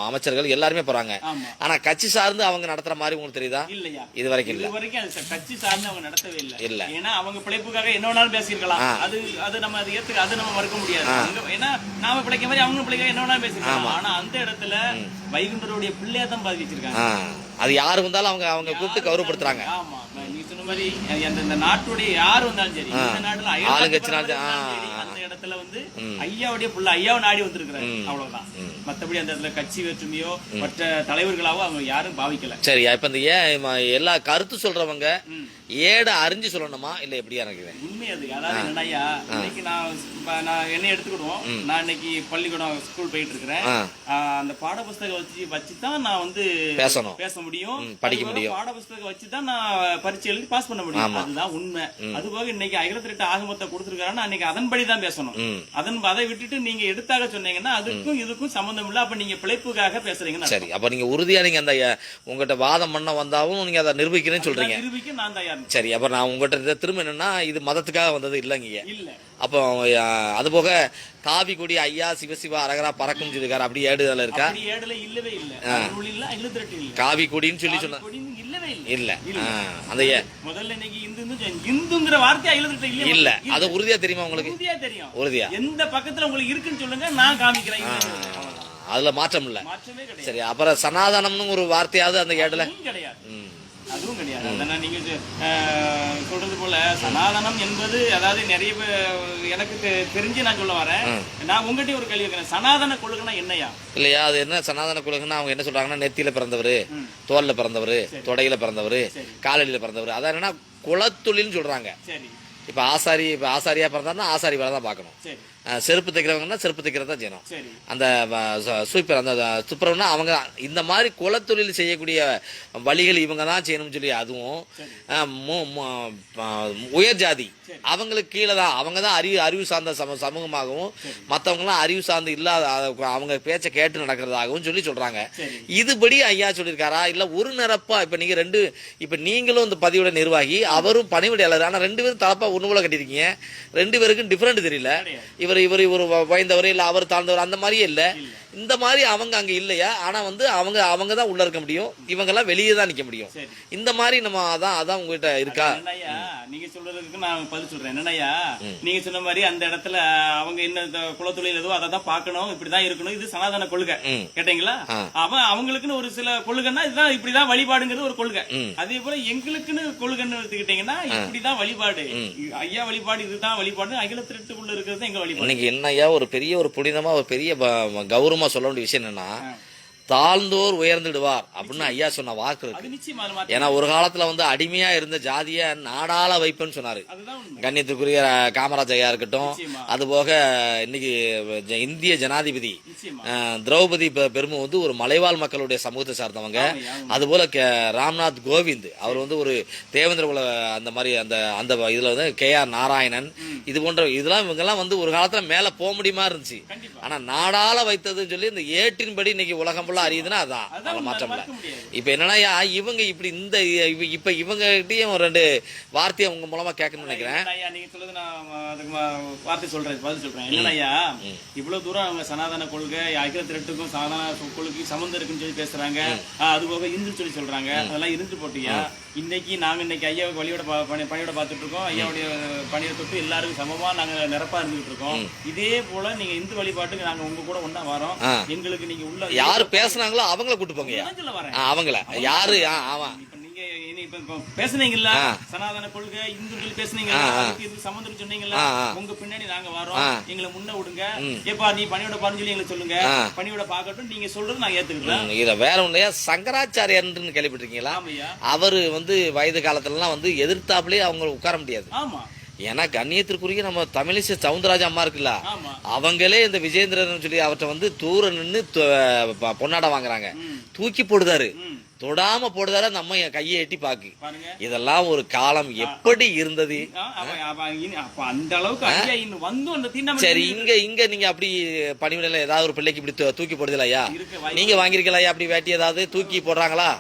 அமைச்சர்கள் எல்லாருமே போறாங்க. ஆனா கட்சி சார்ந்து அவங்க நடத்துற மாதிரி உங்களுக்கு தெரியுதா? இல்லையா? இது வரைக்கும் கட்சி சார்ந்து அவங்க நடத்தவே இல்ல. ஏன்னா அவங்க பிழைப்புக்காக என்ன வேணாலும் பேசியிருக்கலாம். அது நம்ம அதை ஏத்துக்க, அது நம்ம மறுக்க முடியாது. ஏன்னா நாம பிழைக்க மாதிரி அவங்க பிழைக்க என்ன வேணாலும் பேசிருக்கலாம். ஆனா அந்த இடத்துல வைகுண்டருடைய பிள்ளையா தான் பாதி வச்சிருக்காங்க. அது யாரு வந்தாலும் அவங்க கூப்பிட்டு கௌரவப்படுத்துறாங்க. ஆமா, நீ சொன்ன மாதிரி அந்த நாட்டுடைய யாரு வந்தாலும் சரி, இந்த நாட்டுல அந்த இடத்துல வந்து ஐயாவுடைய புள்ள ஐயாவை நாடி வந்திருக்கிறாரு. அவ்வளவுதான். மத்தபடி அந்த இடத்துல கட்சி வேற்றுமையோ மற்ற தலைவர்களாவோ அவங்க யாரும் பாவிக்கல. சரி, இப்ப இந்த எல்லா கருத்து சொல்றவங்க ஏட அறிஞ்சு சொல்லணுமா இல்ல எப்படியா இருக்குது உண்மை? அது அதாவது என்னையா, இன்னைக்கு நான் என்ன எடுத்துக்கிடுவோம், நான் இன்னைக்கு பள்ளிக்கூடம் ஸ்கூல் போயிட்டு இருக்கிறேன். அந்த பாட புஸ்தகம் வச்சுதான் நான் வந்து பேச முடியும், படிக்க முடியும். பாட புஸ்தகம் வச்சுதான் நான் பரீட்சை எழுதி பாஸ் பண்ண முடியும். அதுதான் உண்மை. அது போக இன்னைக்கு 18 ஆகமத்தை கொடுத்துருக்காருன்னா அன்னைக்கு அதன்படிதான் பேச பேசணும். அதை விட்டுட்டு நீங்க எடுத்தாக சொன்னீங்கன்னா அதுக்கும் இதுக்கும் சம்பந்தம் இல்ல. அப்ப நீங்க பிழைப்புக்காக பேசுறீங்க. சரி, அப்ப நீங்க உறுதியா நீங்க அந்த உங்ககிட்ட வாதம் பண்ண வந்தாவும் நீங்க அதை நிரூபிக்கிறேன்னு சொல்றீங்க. நிரூபிக்க நான் தயார். சரி, அப்ப நான் உங்ககிட்ட திரும்ப என்னன்னா இது மதத்துக்காக வந்தது இல்லைங்க. இல்ல. அப்போ அது போக காவி கொடி ஐயா சிவசிவா அரகரா பறக்கும் சொல்லிருக்காரு. அப்படி ஏடுதல இருக்கா? ஏடுல இல்லவே இல்ல. காவி கொடின்னு சொல்லி சொன்ன இல்ல. அந்த முதல்ல இன்னைக்கு இந்துங்கிற வார்த்தை இல்ல. அது உறுதியா தெரியுமா உங்களுக்கு? உறுதியா தெரியும். உறுதியா எந்த பக்கத்துல உங்களுக்கு இருக்குன்னு சொல்லுங்க, நான் காமிக்கிறேன். அதுல மாற்றம் இல்ல. மாற்றமே கிடையாது. சரி, அப்புறம் சனாதனம்னு ஒரு வார்த்தையாவது அந்த ஏடுல கிடையாது. அதுவும் கிடையாது. அதனால் நீங்க சொல்றது போல சனாதனம் என்பது, அதாவது நிறைய எனக்கு தெரிஞ்சு நான் சொல்ல வரேன். நான் உங்ககிட்ட ஒரு கேள்வி கேட்கிறேன், சனாதன கொள்கைனா என்னையா? இல்லையா, அது என்ன சனாதன கொள்கைன்னா அவங்க என்ன சொல்றாங்கன்னா நெத்தியில பிறந்தவர், தோல்ல பிறந்தவர், தொடையில பிறந்தவர், காலடியில பிறந்தவர். அதான் என்னன்னா குலத்தொழில்னு சொல்றாங்க. இப்ப ஆசாரியா பிறந்தாருன்னா ஆசாரி வேலை தான் பார்க்கணும். செருப்பு தைக்கிறவங்கன்னா செருப்பு தைக்கிறதா செய்யணும். அந்த சூப்பர் அந்த துப்புரவுனா அவங்க இந்த மாதிரி குலத்தொழில் செய்யக்கூடிய வழிகள் இவங்க தான் செய்யணும்னு சொல்லி, அதுவும் உயர் ஜாதி அவங்களுக்கு கீழே தான் அவங்க தான் அறிவு சார்ந்த சமூகமாகவும் மற்றவங்களாம் அறிவு சார்ந்து இல்லாத அவங்க பேச்சை கேட்டு நடக்கிறதாகவும் சொல்லி சொல்றாங்க. இதுபடி ஐயா சொல்லியிருக்காரா இல்ல ஒரு நிரப்பா? இப்ப நீங்களும் இந்த பதிவோட நிர்வாகி, அவரும் பணிவிடையாளர். ஆனா 2 பேரும் தலப்பா ஒண்ணு போல கட்டிருக்கீங்க. 2 பேருக்கும் டிஃபரெண்ட் தெரியல. இவர் வாய்ந்தவர் இல்ல அவர் தாழ்ந்தவர் அந்த மாதிரியே இல்ல. இந்த மாதிரி அவங்க அங்க இல்லையா? ஆனா அவங்க தான் உள்ள இருக்க முடியும், இவங்க எல்லாம் வெளியே தான் நிக்க முடியும். இந்த மாதிரி நம்ம அதான் உங்ககிட்ட இருக்கா? நீங்க சொல்றதுக்கு நான் பதில் சொல்றேன். என்னையா, நீங்க சொன்ன மாதிரி அந்த இடத்துல அவங்க என்ன குலத்தொழில் ஏதோ அதை தான் பார்க்கணும், இப்படிதான் இருக்கணும், இது சனாதன கொள்கை கேட்டீங்களா? அவங்களுக்குன்னு ஒரு சில கொள்கைன்னா இதுதான் இப்படிதான் வழிபாடுங்கிறது ஒரு கொள்கை. அதே போல எங்களுக்குன்னு கொள்கைன்னு எடுத்துக்கிட்டீங்கன்னா இப்படிதான் வழிபாடு, ஐயா வழிபாடு இதுதான் வழிபாடு, அகிலத்திரட்டுக்குள்ள இருக்கிறது எங்க வழிபாடு. இன்னைக்கு என்னையா ஒரு பெரிய ஒரு புனிதமா ஒரு பெரிய கௌரவமா சொல்ல வேண்டிய விஷயம் என்னன்னா, தாழ்ந்தோர் உயர்ந்துடுவார் அப்படின்னு ஐயா சொன்ன வாக்கு இருக்கு. ஏன்னா ஒரு காலத்துல அடிமையா இருந்த ஜாதிய நாடாள வைப்புன்னு சொன்னாரு. கண்ணியத்துக்குரிய காமராஜ் ஐயா இருக்கட்டும், அது போக இன்னைக்கு இந்திய ஜனாதிபதி திரௌபதி பெருமை ஒரு மலைவாழ் மக்களுடைய சமூகத்தை சார்ந்தவங்க. அது போல ராம்நாத் கோவிந்த் அவர் ஒரு தேவேந்திர குல அந்த மாதிரி அந்த இதுல KR நாராயணன், இது போன்ற இதெல்லாம் இவங்கெல்லாம் ஒரு காலத்துல மேல போக முடியுமா இருந்துச்சு. ஆனா நாடாள வைத்ததுன்னு சொல்லி இந்த ஏட்டின்படி இன்னைக்கு உலகம் அறியுதுன்னா அதான் மாற்றம் இல்ல. இப்ப என்னன்னா இவங்க இப்படி இப்ப இவங்க கிட்டயும் 2 வார்த்தையை உங்க மூலமா கேட்கணும்னு நினைக்கிறேன். நீங்க சொல்றது நான் அதுக்கு வார்த்தை சொல்றேன், பதில் சொல்றேன். என்னன்னா இவ்வளவு தூரம் அவங்க சனாதன கொள்கை அகில திரட்டுக்கும் சாதாரண கொள்கைக்கும் சம்பந்தம் இருக்குன்னு சொல்லி பேசுறாங்க. அது போக இந்து சொல்லி சொல்றாங்க. அதெல்லாம் இருந்து போட்டியா? இன்னைக்கு ஐயாவுக்கு வழியோட பணியோட பார்த்துட்டு இருக்கோம். ஐயாவுடைய பணியை தொட்டு எல்லாருக்கும் சமமா நாங்க நிரப்பா இருந்துகிட்டு இருக்கோம். இதே போல நீங்க இந்து வழிபாட்டுக்கு நாங்க உங்க கூட ஒண்ணா வரோம். எங்களுக்கு நீங்க உள்ள யாரு பேசுனாங்களோ அவங்கள கூட்டு போங்க. அவங்கள யாரு பேசுனீங்கல்ல, சனாதன கொள்கை இந்துக்கள் பேசுனீங்க, சம்பந்தம் சொன்னீங்கல்ல, உங்க பின்னாடி நாங்க வரோம், எங்களை முன்ன விடுங்க. ஏப்பா நீ பணியோட பாருன்னு சொல்லி எங்களை சொல்லுங்க, பணியோட பாக்கட்டும், நீங்க சொல்றது நான் ஏத்துக்கிறேன். இத வேற ஒண்ணுயா, சங்கராச்சாரியர்னு கேள்விப்பட்டிருக்கீங்களா? அவரு வயது காலத்துல எல்லாம் எதிர்த்தாப்புலயே அவங்க உட்கார முடியாது. ஆமா, ஏன்னா கண்ணியத்திற்குரிய நம்ம தமிழிசை சவுந்தரராஜன் அம்மா இருக்குல்ல, அவங்களே இந்த விஜயேந்திரன் சொல்லி அவர்கிட்ட தூர நின்று பொன்னாட வாங்குறாங்க, தூக்கி போடுதாரு, தொடாம போடுதாரு, அந்த அம்மா என் கையை எட்டி பாக்கு. இதெல்லாம் ஒரு காலம் எப்படி இருந்தது. அந்த அளவுக்கு சரி, இங்க நீங்க அப்படி பணிவிடையில ஏதாவது ஒரு பிள்ளைக்கு இப்படி தூக்கி போடுதலையா? நீங்க வாங்கிருக்கலையா அப்படி வேட்டி ஏதாவது தூக்கி போடுறாங்களா?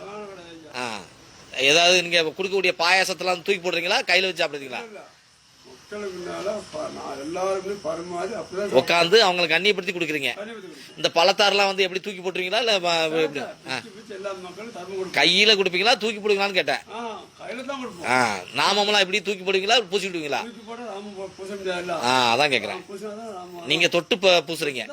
ஏதாவது நீங்க குடுக்கக்கூடிய பாயாசத்தெல்லாம் தூக்கி போடுறீங்களா, கையில வச்சு சாப்பிடுறீங்களா? உட்காந்து அவங்களுக்கு அந்நியப்படுத்தி கொடுக்குறீங்க. இந்த பழத்தாரெல்லாம் எப்படி தூக்கி போட்டுருவீங்களா இல்ல கையில கொடுப்பீங்களா, தூக்கி போடுவீங்களான்னு கேட்டேன். நாமெல்லாம் எப்படி தூக்கி போடுவீங்களா, பூசி விடுவீங்களா? அதான் கேக்குறேன். நீங்க தொட்டு பூசுறீங்க.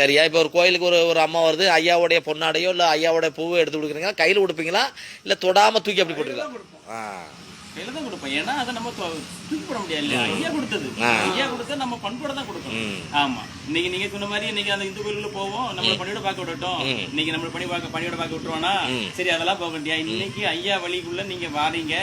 சரியா, இப்ப ஒரு கோயிலுக்கு ஒரு அம்மா வருது, ஐயாவுடைய பொன்னாடையோ இல்ல ஐயாவோட பூவோ எடுத்து கொடுக்குறீங்களா, கையில கொடுப்பீங்களா இல்ல தொடாம தூக்கி அப்படி போட்டுருக்கீங்களா? கையில தான் கொடுப்போம். ஏன்னா அதை நம்ம தூக்கி போட முடியாது. ஐயா கொடுத்தது, ஐயா கொடுத்தா நம்ம பண்போட தான் கொடுக்கணும். ஆமா, இன்னைக்கு நீங்க சொன்ன மாதிரி இன்னைக்கு அந்த இந்து கோயிலுக்குள்ள போவோம், நம்மள பணியோட பார்க்க விடட்டும், இன்னைக்கு நம்மள பணியோட பார்க்க விட்டுருவானா? சரி, அதெல்லாம் போக முடியாது. இன்னைக்கு ஐயா வழிக்குள்ள நீங்க வாரீங்க,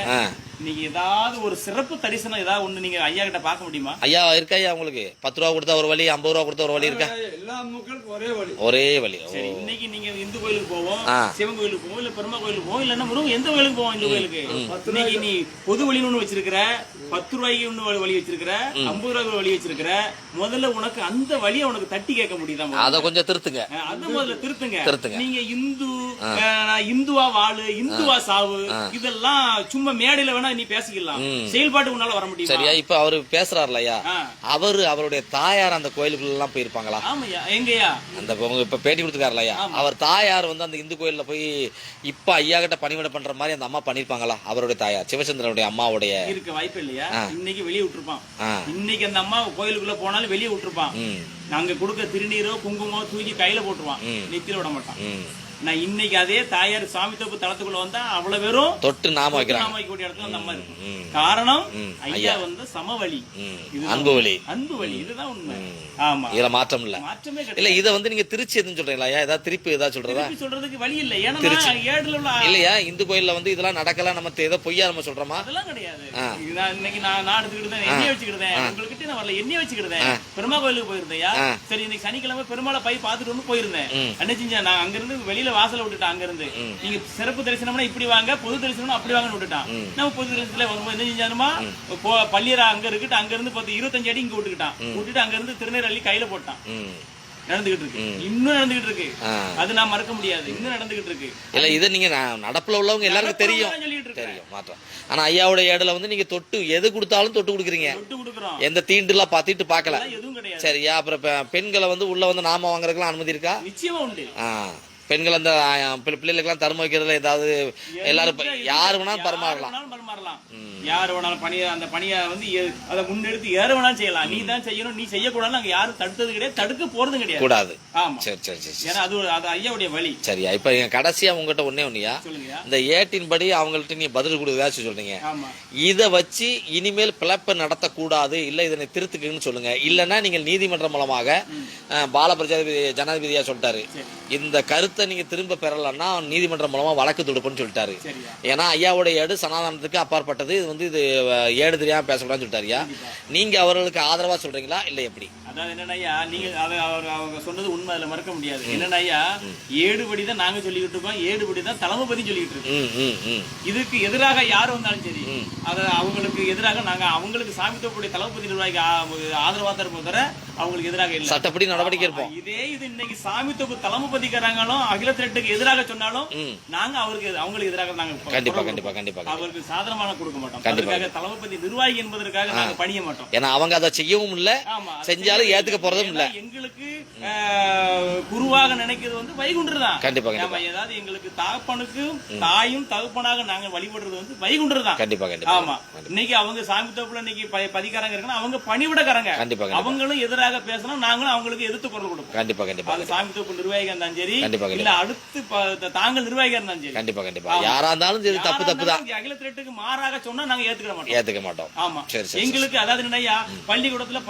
நீங்க ஏதாவது ஒரு சிறப்பு தரிசனம் ஏதாவது ஒண்ணு நீங்க ஐயா கிட்ட பார்க்க முடியுமா? ஐயா இருக்கா ஐயா உங்களுக்கு 10 ரூபா கொடுத்தா ஒரு வழி, 50 ரூபா கொடுத்தா ஒரு வழி இருக்கா? எல்லா மக்களுக்கும் ஒரே வழி. ஒரே வழி. சரி, இன்னைக்கு நீங்க இந்து கோயிலுக்கு போவோம், சிவன் கோயிலுக்கு போவோம், இல்ல பெருமா கோயிலுக்கு போவோம், இல்லன்னா முருகன் எந்த கோயிலுக்கு போவோம்? இந்த கோயிலுக்கு இன்னைக்கு நீ பொது வழின்னு ஒண்ணு வச்சிருக்கிற, 10 ரூபாய்க்கு ஒண்ணு வழி வச்சிருக்கிற, 50 ரூபாய்க்கு வழி வச்சிருக்கிற. முதல்ல உனக்கு அந்த வழியை உனக்கு தட்டி கேட்க முடியுதா? அத கொஞ்சம் திருத்துங்க. அத முதல்ல திருத்துங்க. நீங்க இந்துவா வாழு, இந்துவா சாவு, இதெல்லாம் சும்மா மேடையில வேணா நீ பேசிக்கலாம், செயல்பாட்டு உன்னால வர முடியும். சரியா? இப்ப அவரு பேசுறாருல ஐயா, அவருடைய தாயார் அந்த கோயிலுக்குள்ள எல்லாம் போயிருப்பாங்களா? ஆமாய்யா. எங்கயா அந்த இப்ப பேட்டி கொடுத்துருக்காருல ஐயா, அவர் தாயார் வந்து அந்த இந்து கோயில்ல போய் இப்ப ஐயா கிட்ட பணிவிடை பண்ற மாதிரி அந்த அம்மா பண்ணிருப்பாங்களா? அவருடைய தாயார் சிவச்சந்திரனுடைய அம்மாவுடைய இருக்க வாய்ப்பு இல்லையா? இன்னைக்கு வெளியே விட்டுருப்பான். இன்னைக்கு அந்த அம்மா கோயிலுக்குள்ள போனாலும் வெளியே விட்டுருப்பான். நாங்க கொடுக்க திருநீரோ குங்குமோ தூக்கி கையில போட்டுருவான், நெத்தியில விட மாட்டான். நான் இன்னைக்கு அதே தாயார் சாமி தோப்பு தளத்துக்குள்ள வந்தா அவ்வளவு வெறும் தொட்டு நாம வைக்கக்கூடிய இடத்துல அந்த அம்மா இருக்கு. காரணம் ஐயா வந்து சமவழி, அன்பு வழி. இதுதான் உண்மை. ஆமா, இதுல மாற்றம் இல்ல. மாற்றமே இல்ல. கிடையாது. இத வந்து நீங்க திருச்சி எதுன்னு சொல்றீங்களா? ஏதாவது திருப்பி ஏதாவது சொல்றதா? சொல்றதுக்கு வழி இல்ல. ஏன்னா ஏடுல உள்ள இல்லையா இந்து கோயில்ல வந்து இதெல்லாம் நடக்கல, நம்ம ஏதோ பொய்யா நம்ம சொல்றோமா? அதெல்லாம் கிடையாது. இன்னைக்கு நான் எடுத்துக்கிட்டேன், எண்ணெய் வச்சுக்கிட்டேன், உங்ககிட்ட நான் வரல, எண்ணெய் வச்சுக்கிட்டேன், பெருமா கோயிலுக்கு போயிருந்தேன். சரி, இன்னைக்கு சனிக்கிழமை பெருமாளை போய் பார்த்துட்டு வந்து போயிருந்தேன். என்ன செஞ்சேன், நான் அங்க இருந்து வெளியில வாசல விட்டுட்டான். அங்க இருந்து நீங்க சிறப்பு தரிசனம்னா இப்படி வாங்க, பொது தரிசனம் அப்படி வாங்கன்னு விட்டுட்டான். நம்ம பொது தரிசனத்துல வரும்போது என்ன செஞ்சானுமா, பள்ளியரா அங்க இருக்கிட்டு அங்க இருந்து 25 அடி இங்க விட்டுட்டு அங்க இருந்து திருநெல்வேலி கையில போட்டான். நடந்துகிட்டு இருக்கு, இன்னும் நடந்துகிட்டு இருக்கு. அது நான் மறக்க முடியாது, இன்னும் நடந்துகிட்டு இருக்கு. இல்ல இத நீங்க நடப்புல உள்ளவங்க எல்லாருக்கும் தெரியும். மாற்றம். ஆனா ஐயாவுடைய ஏடுல வந்து நீங்க தொட்டு எது கொடுத்தாலும் தொட்டு கொடுக்குறீங்க. எந்த தீண்டுலாம் பாத்திட்டு பாக்கல. சரியா? அப்புறம் பெண்களை வந்து உள்ள வந்து நாம வாங்குறதுக்கு அனுமதி இருக்கா? நிச்சயமா உண்டு. பெண்கள் அந்த பிள்ளைகளுக்கு தரும வைக்கிறதுல ஏதாவது எல்லாரும் யாரு வேணாலும் பரமாறலாம். யாரு வேணாலும் அந்த பணியை வந்து அதை முன்னெடுத்து யாரு வேணாலும் செய்யலாம். நீ தான் செய்யணும், நீ செய்யக்கூடாது. நாங்க யாரும் தடுத்தது கிடையாது, தடுக்க போறது கிடையாது. கூடாது. ஆமா. சரி சரி சரி. ஏன்னா அது ஐயாவுடைய வழி. சரியா? இப்ப கடைசியா உங்ககிட்ட ஒன்னியா, இந்த ஏட்டின் படி அவங்கள்ட்ட நீ பதில் கொடுக்குதாச்சு சொல்றீங்க. இத வச்சு இனிமேல் பிளப்ப நடத்தக்கூடாது, இல்ல இதனை திருத்துக்குன்னு சொல்லுங்க. இல்லன்னா நீங்கள் நீதிமன்றம் மூலமாக பால பிரஜாபதி ஜனாதிபதியா சொல்லிட்டாரு, இந்த கருத்தை நீங்க திரும்ப பெறலன்னா நீதிமன்றம் மூலமா வழக்கு தொடுப்புன்னு சொல்லிட்டாரு. ஏன்னா ஐயாவுடைய ஏடு சனாதனத்துக்கு அப்பாற்பட்டது, இது வந்து இது ஏடு தெரியாம பேசக்கூடாதுன்னு சொல்லிட்டாருயா. நீங்க அவர்களுக்கு ஆதரவா சொல்றீங்களா இல்ல எப்படி? அதாவது என்னன்னா, நீங்க அவங்க சொன்னது உண்மை, அதுல மறக்க முடியாது. என்னன்னா, ஏடுபடி தான் நாங்க சொல்லிக்கிட்டு இருக்கோம், ஏடுபடி தான் தளபதி சொல்லிக்கிட்டு இருக்கோம். இதுக்கு எதிராக யாரு வந்தாலும் சரி, அத அவங்களுக்கு எதிராக நாங்க அவங்களுக்கு சாமித்தோப்புடைய தளபதி நிர்வாகிக்கு ஆதரவா தான் இருப்போம், தவிர அவங்களுக்கு எதிராக இல்ல. சட்டப்படி நடவடிக்கை இருப்போம். இது இன்னைக்கு சாமித்தோப்பு தளபதிக்காரங்களும் அகில திரட்டுக்கு எதிராக சொன்னாலும் நாங்க அவங்களுக்கு எதிராக நாங்க கண்டிப்பா கண்டிப்பா கண்டிப்பா அவருக்கு சாதனமான கொடுக்க மாட்டோம். அதுக்காக தளபதி நிர்வாகி என்பதற்காக நாங்க பணிய மாட்டோம். ஏன்னா அவங்க அதை செய்யவும் இல்ல, செஞ்சாலும் ஏத்துக்க போறதும் இல்ல. எங்களுக்கு குருவாக நினைக்கிறது வந்து வைகுண்டர் தான். கண்டிப்பா. ஏதாவது எங்களுக்கு தகப்பனுக்கும் தாயும் தகப்பனாக நாங்க வழிபடுறது வந்து வைகுண்டர் தான். கண்டிப்பா கண்டிப்பா. ஆமா. இன்னைக்கு அவங்க சாமி தோப்புல இன்னைக்கு பதிகாரங்க இருக்குன்னா அவங்க பணிவிடக்காரங்க. கண்டிப்பா. அவங்களும் எதிராக பேசணும், நாங்களும் அவங்களுக்கு எதிர்த்து குரல் கொடுப்போம். கண்டிப்பா கண்டிப்பா. அது சாமி தோப்பு நிர்வாகியா இருந்தாலும் சரி, இல்ல அடுத்து தாங்கள் நிர்வாகியா இருந்தாலும் சரி, கண்டிப்பா கண்டிப்பா. யாரா இருந்தாலும் சரி, தப்பு தப்பு தான். அகில திரட்டுக்கு மாறாக சொன்னா நாங்க ஏத்துக்க மாட்டோம். ஆமா. எங்களுக்கு அதாவது என்னையா, பள்ளிக்கூடத்துல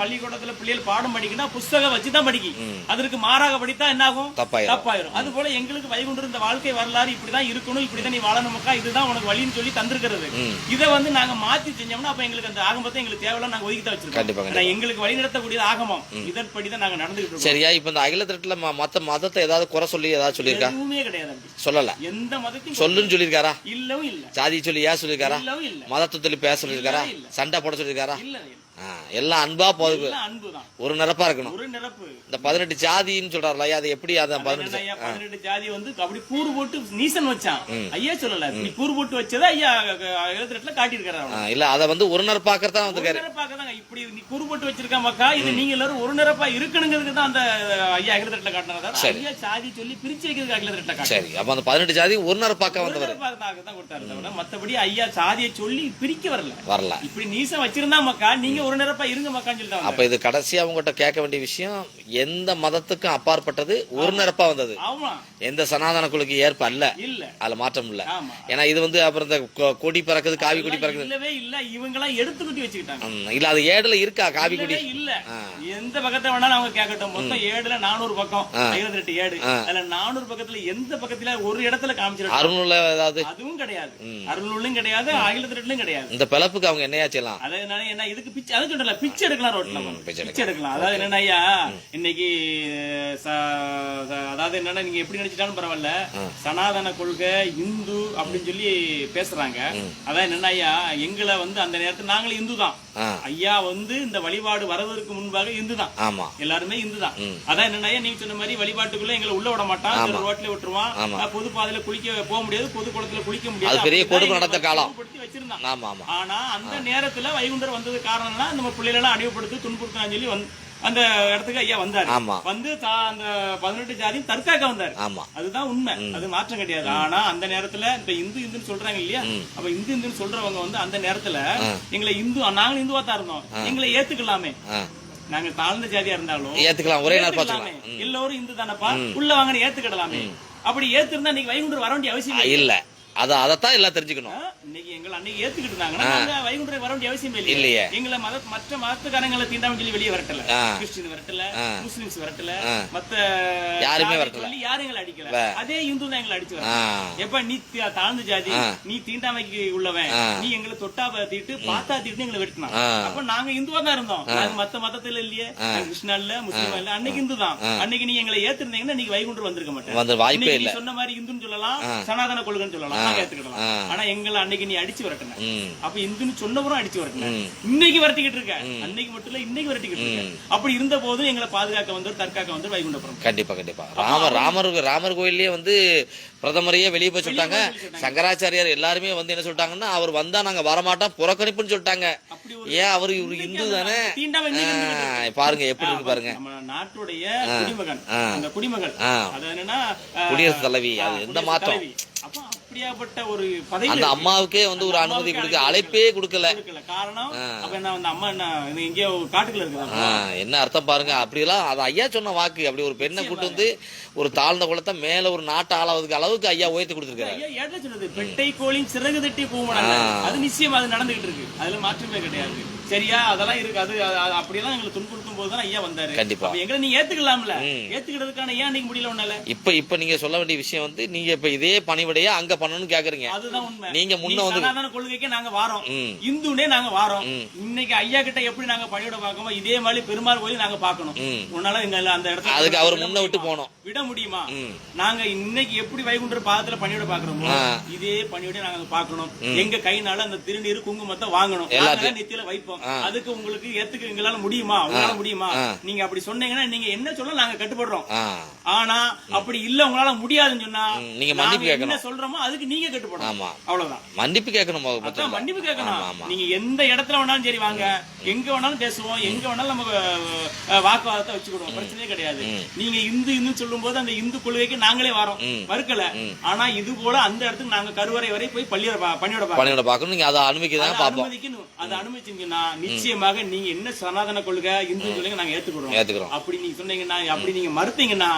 பிள்ளைகள் பாடம் படிக்கணும், புஸ்தகம் வச்சுதான் படிக்கும். அதற்கு மாறாக படித்தா என்ன ஆகும்? தப்பாயிரும். அது போல எங்களுக்கு வைகுண்டர் இந்த வாழ்க்கை வரலாறு இப்படிதான் இருக்கணும், இப்படிதான் நீ வாழணும்க்கா, இதுதான் உனக்கு வழின்னு சொல்லி தந்திருக்கிறது. இதை வந்து நாங்க மாத்தி செஞ்சோம்னா அப்ப எங்களுக்கு அந்த ஆகமத்தை எங்களுக்கு தேவையில்ல, நாங்க ஒதுக்கி தான் வச்சிருக்கோம். எங்களுக்கு வழி நடத்தக்கூடியது ஆகமம், இதன்படிதான் நாங்க நடந்துகிட்டு இருக்கோம். சரியா? இப்ப இந்த அகில திரட்டுல மத்த மதத்தை ஏதாவது குறை சொல்லி ஏதாவது சொல்லியிருக்கா? எதுவுமே கிடையாது. சொல்லல. எந்த மதத்தையும் சொல்லுன்னு சொல்லியிருக்காரா? இல்லவும் இல்ல. ஜாதி சொல்லி ஏன் சொல்லியிருக்காரா? மதத்தை சொல்லி பேச சொல்லியிருக்காரா? சண்டை போட சொல்லியிருக்காரா? எல்லாம் அன்பா போகுது, ஒரு நிரப்பா இருக்கணும். இந்த 18 ஜாதின்னு சொல்றாருல, அது எப்படி? 18 ஜாதி வந்து அப்படி கூறு போட்டு நீசன் வச்சான் ஐயா, சொல்லல. கூறு போட்டு வச்சதை ஐயா எழுத்துறதுல காட்டியிருக்காரு. இல்ல, அத வந்து ஒரு நிரப்பாக்கறதா வந்திருக்காரு. இப்படி கூறு போட்டு வச்சிருக்கான் மக்கா, இது நீங்க எல்லாரும் ஒரு நிரப்பா இருக்கணுங்கிறதுக்கு தான் அந்த ஐயா எழுத்துறதுல காட்டினாரு. ஐயா ஜாதி சொல்லி பிரிச்சு வைக்கிறதுக்கு எழுத்துறதுல காட்டு. சரி, அப்ப அந்த 18 ஜாதி ஒரு நிரப்பாக்க வந்தவர் தான் கொடுத்தாரு. மத்தபடி ஐயா ஜாதியை சொல்லி பிரிக்க வரல. இப்படி நீசன் வச்சிருந்தா மக்கா, நீங்க ஒரு நிரப்பா இருங்க மக்கான்னு சொல்லிட்டு அப்ப இது கடைசியா உங்ககிட்ட கேட்க வேண்டிய விஷயம், எந்த மதத்துக்கும் அப்பாற்பட்டது ஒரு நிரப்பா வந்தது, எந்த சனாதன குழுக்கு ஏற்ப அல்ல, அதுல மாற்றம் இல்ல. ஏன்னா இது வந்து அப்புறம் இந்த கொடி பறக்குது, காவி கொடி பறக்குது இல்ல, இவங்க எல்லாம் எடுத்துக்கிட்டு வச்சுக்கிட்டாங்க. இல்ல அது ஏடுல இருக்கா காவி கொடி? இல்ல, எந்த பக்கத்தை வேணாலும் அவங்க கேட்கட்டும். மொத்தம் ஏடுல 400 பக்கம், 58 ஏடு. அதுல 400 பக்கத்துல எந்த பக்கத்துல ஒரு இடத்துல காமிச்சிருக்காங்க? அருள்நூல்ல ஏதாவது? அதுவும் கிடையாது, அருள்நூலும் கிடையாது, 1008 கிடையாது. இந்த பிளப்புக்கு அவங்க என்னையா செய்யலாம்? அதாவது என்ன இதுக்கு பிச்சை, அது சொல்லல, பிச்சை எடுக்கலாம், ரோட்ல பிச்சை எடுக்கலாம். அதாவது என்னன்னா ஐயா, இன்னைக்கு அதாவது என்னன்னா, நீங்க எப்படி நினைச்சிட்டாலும் பரவாயில்ல, சனாதன கொள்கை இந்து அப்படின்னு சொல்லி பேசுறாங்க. அதான் என்னன்னா ஐயா, எங்களை வந்து அந்த நேரத்தில் நாங்களும் இந்து தான் ஐயா, வந்து இந்த வழிபாடு வரதற்கு முன்பாக இந்து தான், எல்லாருமே இந்து தான். அதான் என்னன்னா, நீங்க சொன்ன மாதிரி வழிபாட்டுக்குள்ள எங்களை உள்ள விட மாட்டான், ரோட்ல விட்டுருவான், பொது பாதையில குளிக்க போக முடியாது, பொது குளத்துல குளிக்க முடியாது, பெரிய கொடுமை நடந்த காலம் வச்சிருந்தான். ஆனா அந்த நேரத்துல வைகுண்டர் வந்தது காரணம்னா, நம்ம பிள்ளைகளை எல்லாம் அடிவுபடுத்தி துன்புறுத்தான்னு சொல்லி அந்த இடத்துக்கு ஐயா வந்தாரு. வந்து அந்த 18 ஜாதியும் தற்காக்க வந்தாரு. அதுதான் உண்மை, அது மாற்றம் கிடையாது. ஆனா அந்த நேரத்துல இப்ப இந்துன்னு சொல்றாங்க இல்லையா, அப்ப இந்துன்னு சொல்றவங்க வந்து அந்த நேரத்துல எங்களை நாங்களும் இந்துவா தான் இருந்தோம், எங்களை ஏத்துக்கலாமே, நாங்க தாழ்ந்த ஜாதியா இருந்தாலும் ஏத்துக்கலாம், ஒரே நேரம் எல்லோரும் இந்து தானப்பா, உள்ள வாங்கன்னு ஏத்துக்கிடலாமே. அப்படி ஏத்துருந்தா நீங்க வைகுண்டர் வர வேண்டிய அவசியம் இல்ல. அதத்தான் எல்லாம் தெரிஞ்சுக்கணும். இன்னைக்கு எங்களை அன்னைக்கு ஏத்துக்கிட்டு இருந்தாங்கன்னா வைகுண்டரை வர வேண்டிய அவசியம் இல்லையே. எங்களை மற்ற மதத்துக்காரங்களை தீண்டாம சொல்லி வெளியே வரட்டல, கிறிஸ்டின் வரட்டல, முஸ்லிம்ஸ் வரட்டல, மத்த யாருமே வரட்டல, யாரும் எங்களை அடிக்கல. அதே இந்து தான் எங்களை அடிச்சு வர. எப்ப நீ தாழ்ந்த ஜாதி, நீ தீண்டாமைக்கு உள்ளவன், நீ எங்களை தொட்டா தீட்டு பார்த்தா தீட்டு எங்களை வெட்டினான். அப்ப நாங்க இந்துவா தான் இருந்தோம், மத்த மதத்துல இல்லையே, கிருஷ்ணா இல்ல, முஸ்லீம் இல்ல, அன்னைக்கு இந்து தான். அன்னைக்கு நீ எங்களை ஏத்திருந்தீங்கன்னா நீங்க வைகுண்டர் வந்திருக்க மாட்டேன். வாய்ப்பே இல்ல. சொன்ன மாதிரி இந்துன்னு சொல்லலாம், சனாதன கொள்கைன்னு சொல்லலாம், ஆனா எங்களை அன்னைக்கு நீ அடிச்சு வரட்டன, அப்ப இந்துன்னு சொன்னவரும் அடிச்சு வரட்டன, இன்னைக்கு வரட்டிக்கிட்டு இருக்க, அன்னைக்கு மட்டும் இல்ல இன்னைக்கு வரட்டிக்கிட்டு இருக்க. அப்படி இருந்த போதும் எங்களை பாதுகாக்க வந்து தற்காக்க வந்து வைகுண்டபுரம். கண்டிப்பா கண்டிப்பா. ராமர் கோயிலே வந்து பிரதமரையே வெளியே போய் சொல்லிட்டாங்க. சங்கராச்சாரியார் எல்லாருமே வந்து என்ன சொல்லிட்டாங்கன்னா, அவர் வந்தா நாங்க வரமாட்டோம், புறக்கணிப்புன்னு சொல்லிட்டாங்க. ஏன் அவரு இந்து தானே, பாருங்க எப்படி இருக்கு பாருங்க. நாட்டுடைய குடிமகன், அந்த குடிமகள், அது என்னன்னா குடியரசுத் தலைவி, அது எந்த மாற்றம். அப்ப அப்படியாப்பட்ட ஒரு பதவி அந்த அம்மாவுக்கே வந்து ஒரு அனுமதி கொடுக்க, அழைப்பே கொடுக்கல. காரணம் அப்ப என்ன, அந்த அம்மா என்ன எங்கேயோ காட்டுக்குள்ள இருக்கு, என்ன அர்த்தம் பாருங்க. அப்படியெல்லாம் அது ஐயா சொன்ன வாக்கு. அப்படி ஒரு பெண்ணை கூட்டு வந்து ஒரு தாழ்ந்த குளத்தை மேல ஒரு நாட்டை ஆளாவதுக்கு அளவுக்கு ஐயா உயர்த்தி கொடுத்துருக்காரு. சொன்னது பெட்டை கோழின் சிறகு தட்டி போகணும், அது நிச்சயம் அது நடந்துகிட்டு இருக்கு, அதுல மாற்றமே கிடையாது. சரியா, அதெல்லாம் இருக்கு. அது அப்படியெல்லாம் எங்களை துன்புறுத்தும் போதுதான் ஐயா வந்தாரு. கண்டிப்பா எங்களை நீங்க ஏத்துக்கலாம்ல, ஏத்துக்கிறதுக்கான ஏன் நீங்க முடியல ஒண்ணால. இப்ப நீங்க சொல்ல வேண்டிய விஷயம் வந்து, நீங்க இப்ப இதே பணிவிடையா அங்க பண்ணணும்னு கேக்குறீங்க. அதுதான் உண்மை. நீங்க முன்ன வந்து சனாதன கொள்கைக்கே நாங்க வாரோம், இந்துனே நாங்க வாரோம். இன்னைக்கு ஐயா கிட்ட எப்படி நாங்க பணிவிட பார்க்கணும், இதே மாதிரி பெருமாள் கோயில் நாங்க பாக்கணும். உன்னால அந்த இடத்துல அதுக்கு அவர் முன்ன விட்டு போனோம், விட முடியுமா? நாங்க இன்னைக்கு எப்படி வைகுண்டர் பாதத்துல பணிவிட பாக்குறோமோ, இதே பணிவிட நாங்க பாக்கணும். எங்க கைனால அந்த திருநீர் குங்குமத்தை வாங்கணும், நெத்தியில வைப்போம். அதுக்கு உங்களுக்கு ஏத்துக்க எங்களால முடியுமா? உங்களால முடியுமா? நீங்க அப்படி சொன்னீங்கன்னா நீங்க என்ன சொல்ல நாங்க கட்டுப்படுறோம். ஆனா அப்படி இல்ல, உங்களால முடியாதுன்னு சொன்னா நீங்க மன்னிப்பு கேட்கணும். என்ன சொல்றோமோ அதுக்கு நீங்க கட்டுப்படணும். அவ்வளவுதான், மன்னிப்பு கேட்கணும். மன்னிப்பு கேட்கணும். நீங்க எந்த இடத்துல வேணாலும் சரி வாங்க, எங்க வேணாலும் பேசுவோம், எங்க வேணாலும் நம்ம வாக்குவாதத்தை வச்சுக்கிடுவோம், பிரச்சனையே கிடையாது. நீங்க இந்து சொல்லும் போது அந்த இந்து கொள்கைக்கு நாங்களே வரோம், மறுக்கல. ஆனா இது போல அந்த இடத்துக்கு நாங்க கருவறை வரை போய் பணியோட பாக்கணும். நீங்க அதை அனுமதிக்கணும். அதை அனுமதிச்சீங்கன்னா நிச்சயமாக நீங்க என்ன சனாதன கொள்கை இந்து சொல்லுங்க நாங்க ஏத்துக்கிறோம். அப்படி நீங்க சொன்னீங்கன்னா, அப்படி நீங்க மறுத்தீங்கன்னா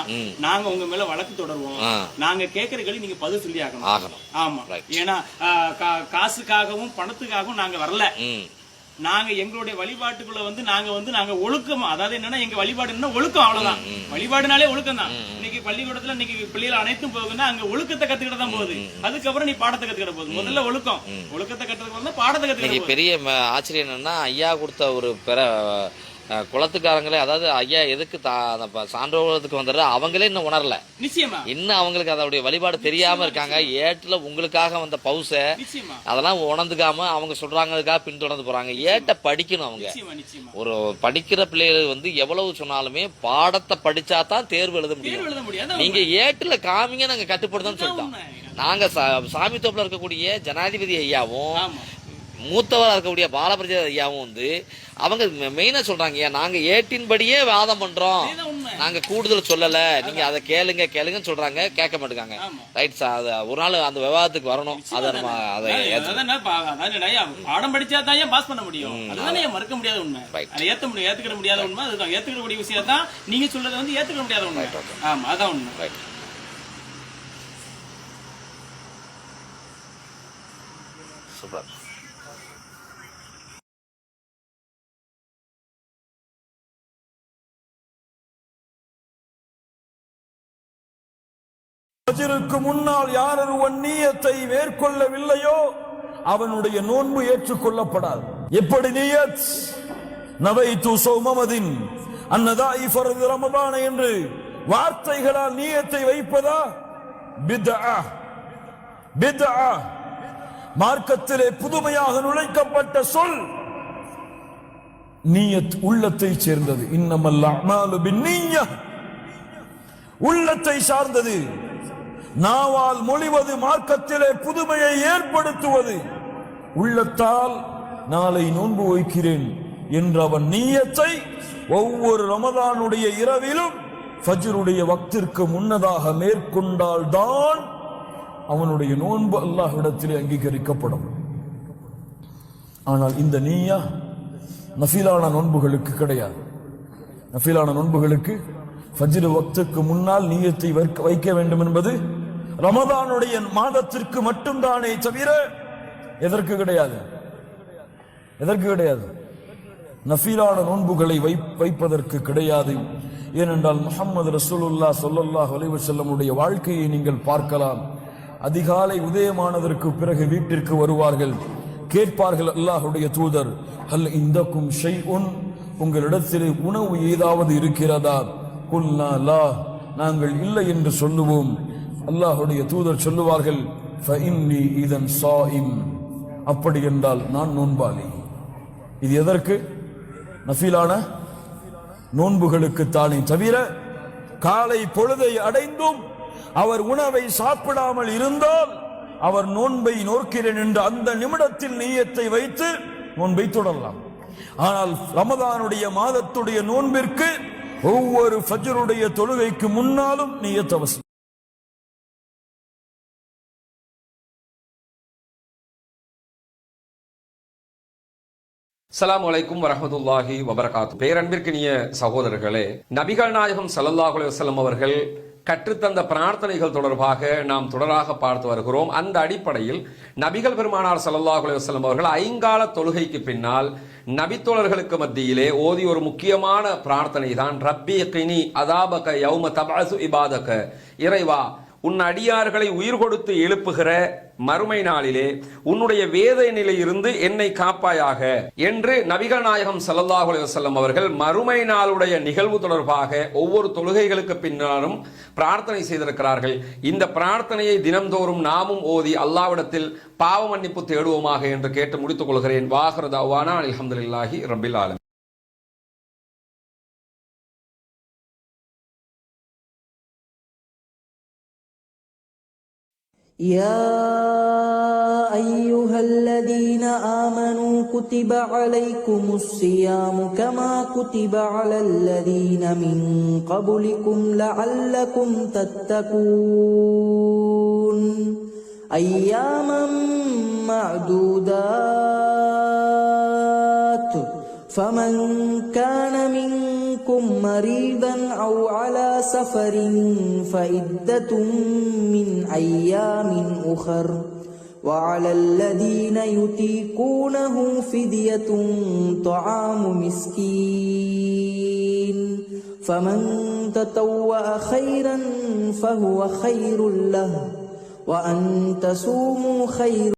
நாங்க உங்க மேல வழக்கு தொடருவோம். நாங்க கேட்கிற கேள்வி நீங்க பதில் சொல்லி ஆகணும். ஆமா, ஏன்னா காசுக்காகவும் பணத்துக்காகவும் நாங்க வரல. நாங்க எங்களுடைய வழிபாட்டுக்குள்ள வந்து நாங்க ஒழுக்கம், அதாவது என்னன்னா எங்க வழிபாடு ஒழுக்கம், அவ்வளவுதான். வழிபாடுனாலே ஒழுக்கம் தான். இன்னைக்கு பள்ளிக்கூடத்துல இன்னைக்கு பிள்ளைகள் அனைத்தும் போகுதுன்னா அங்க ஒழுக்கத்தை கத்துக்கிட்ட தான் போகுது. அதுக்கப்புறம் நீ பாடத்தை கத்துக்கிட்ட போகுது. முதல்ல ஒழுக்கத்தை கத்துக்கிட்ட பாடத்தை கத்துக்கிட்ட. பெரிய ஆச்சரியம் என்னன்னா, ஐயா கொடுத்த ஒரு குளத்துக்காரங்களே, அதாவது ஐயா எதுக்கு சான்றோர்களுக்கு வந்துடுற அவங்களே இன்னும் உணரல. நிச்சயமா இன்னும் அவங்களுக்கு அதோடைய வழிபாடு தெரியாம இருக்காங்க. ஏட்டுல உங்களுக்காக வந்த பவுச அதெல்லாம் உணர்ந்துக்காம அவங்க சொல்றாங்களுக்காக பின்தொடர்ந்து போறாங்க. ஏட்ட படிக்கணும். அவங்க ஒரு படிக்கிற பிள்ளைகள் வந்து எவ்வளவு சொன்னாலுமே பாடத்தை படிச்சாதான் தேர்வு எழுத முடியும். நீங்க ஏட்டுல காமிங்க, நாங்க கட்டுப்படுத்தோம்னு சொல்லிட்டோம். நாங்க சாமி தோப்புல இருக்கக்கூடிய ஜனாதிபதி ஐயாவும் மூத்தவராக இருக்கக்கூடிய பாலபிரஜாபதி ஐயாவும் வந்து அவங்க மெயினா சொல்றாங்க, ஏன் நாங்க ஏட்டின் படியே வாதம் பண்றோம், நாங்க கூடுதல் சொல்லல, நீங்க அதை கேளுங்கன்னு சொல்றாங்க, கேட்க மாட்டேங்காங்க. ரைட் சார், அது ஒரு நாள் அந்த விவாதத்துக்கு வரணும். அதை நம்ம பாடம் படிச்சா தான் ஏன் பாஸ் பண்ண முடியும், அதுதான் மறுக்க முடியாத உண்மை. ஏத்துக்கிற முடியாத உண்மை அதுதான். ஏத்துக்கக்கூடிய விஷயம் தான் நீங்க சொல்றது வந்து ஏத்துக்க முடியாத உண்மை. ஆமா, அதான் உண்மை. சூப்பர். ஃபஜ்ருக்கு முன்னால் யார் ஒருவன் நியத்தை மேற்கொள்ளவில்லையோ அவனுடைய நோன்பு ஏற்றுக்கொள்ளப்படாது. எப்படி நியத்? நவைத்து ஸௌமமதின் அன்னதாஇ ஃபர்து ரமதான என்று வார்த்தைகளால் நியத்தை வைப்பதா? பித்ஆ. பித்ஆ மார்க்கத்திலே புதுமையாக நுழைக்கப்பட்ட சொல். நியத் உள்ளத்தை சேர்ந்தது. இன்னமல் அஅமாலு பின்னிய்ய, உள்ளத்தை சார்ந்தது. நாவால் மொழிவது மார்க்கத்திலே புதுமையை ஏற்படுத்துவது. உள்ளத்தால் நாளை நோன்பு வைக்கிறேன் என்ற அவன் நியத்தை ஒவ்வொரு ரமதானுடைய இரவிலும் ஃபஜ்ருடைய வக்திற்கு முன்னதாக மேற்கொண்டால் தான் அவனுடைய நோன்பு அல்லாஹ்விடத்திலே அங்கீகரிக்கப்படும். ஆனால் இந்த நிய்யா நஃபிலான நோன்புகளுக்கு கிடையாது. நஃபிலான நோன்புகளுக்கு ஃபஜ்ர் வக்துக்கு முன்னால் நியத்தை வைக்க வேண்டும் என்பது ரமதானுடைய மாதத்திற்கு மட்டும்தானே தவிர எதற்கு கிடையாது. எதற்கு கிடையாது? நஃபிலான நோன்புகளை வைப்பதற்கு கிடையாது. ஏனென்றால் முஹம்மது ரசூலுல்லாஹ் ஸல்லல்லாஹு அலைஹி வஸல்லம் உடைய வாழ்க்கையை நீங்கள் பார்க்கலாம். அதிகாலை உதயமானதற்கு பிறகு வீட்டிற்கு வருவார்கள். கேட்பார்கள், அல்லாஹ்வுடைய தூதர், ஹல் இந்தக்கும் ஷைஉன், உங்களிடத்தில் உணவு ஏதாவது இருக்கிறதா? குல்னா லா, நாங்கள் இல்லை என்று சொல்லுவோம். அல்லாஹ்வுடைய தூதர் சொல்லுவார்கள், ஃபஇன்னி இதன் ஸாயிம், அப்படி என்றால் நான் நோன்பாளி. இது எதற்கு? நஃபிலான நோன்புகளுக்கு தானே தவிர காலை பொழுதை அடைந்தும் அவர் உணவை சாப்பிடாமல் இருந்தால் அவர் நோன்பை நோக்கிறேன் என்ற அந்த நிமிடத்தில் நியத்தை வைத்து நோன்பை தொடரலாம். ஆனால் ரமதானுடைய மாதத்துடைய நோன்பிற்கு ஒவ்வொரு ஃபஜ்ருடைய தொழுகைக்கு முன்னாலும் நியத் அவசியம். அஸ்ஸலாமு அலைக்கும் வரஹ்மத்துல்லாஹி வபரகாத்துஹு. பேரன்பிற்கினிய சகோதரர்களே, நபிகள் நாயகம் ஸல்லல்லாஹு அலைஹி வஸல்லம் அவர்கள் கற்றுத்தந்த பிரார்த்தனைகள் தொடர்பாக நாம் தொடராக பார்த்து வருகிறோம். அந்த அடிப்படையில் நபிகள் பெருமானார் ஸல்லல்லாஹு அலைஹி வஸல்லம் அவர்கள் ஐங்கால தொழுகைக்கு பின்னால் நபித்தோழர்களுக்கு மத்தியிலே ஓதி ஒரு முக்கியமான பிரார்த்தனை தான் ரப்பி கினி அதாபக யௌம தபஅசு இபாதக, இறைவா உன் அடியார்களை உயிர் கொடுத்து எழுப்புகிற மறுமை நாளிலே உன்னுடைய வேதனையிலே இருந்து என்னை காப்பாயாக என்று நபிகள் நாயகம் ஸல்லல்லாஹு அலைஹி வஸல்லம் அவர்கள் மறுமை நாளுடைய நிகழ்வு தொடர்பாக ஒவ்வொரு தொழுகைகளுக்கு பின்னாலும் பிரார்த்தனை செய்திருக்கிறார்கள். இந்த பிரார்த்தனையை தினம்தோறும் நாமும் ஓதி அல்லாஹ்விடத்தில் பாவ மன்னிப்பு தேடுவோமாக என்று கேட்டு முடித்துக் கொள்கிறேன். வாஹிரு தஅவானா அல்ஹம்துலில்லாஹி ரப்பில் ஆலமீன். يا أيها الذين آمنوا كتب عليكم الصيام كما كتب على الذين من قبلكم لعلكم تتقون أياما معدودات فمن كان منكم مريضا أو على سفر فعدة من أيام أخر وعلى الذين يطيقونه فدية طعام مسكين فمن تطوع خيرا فهو خير له وأن تصوموا خير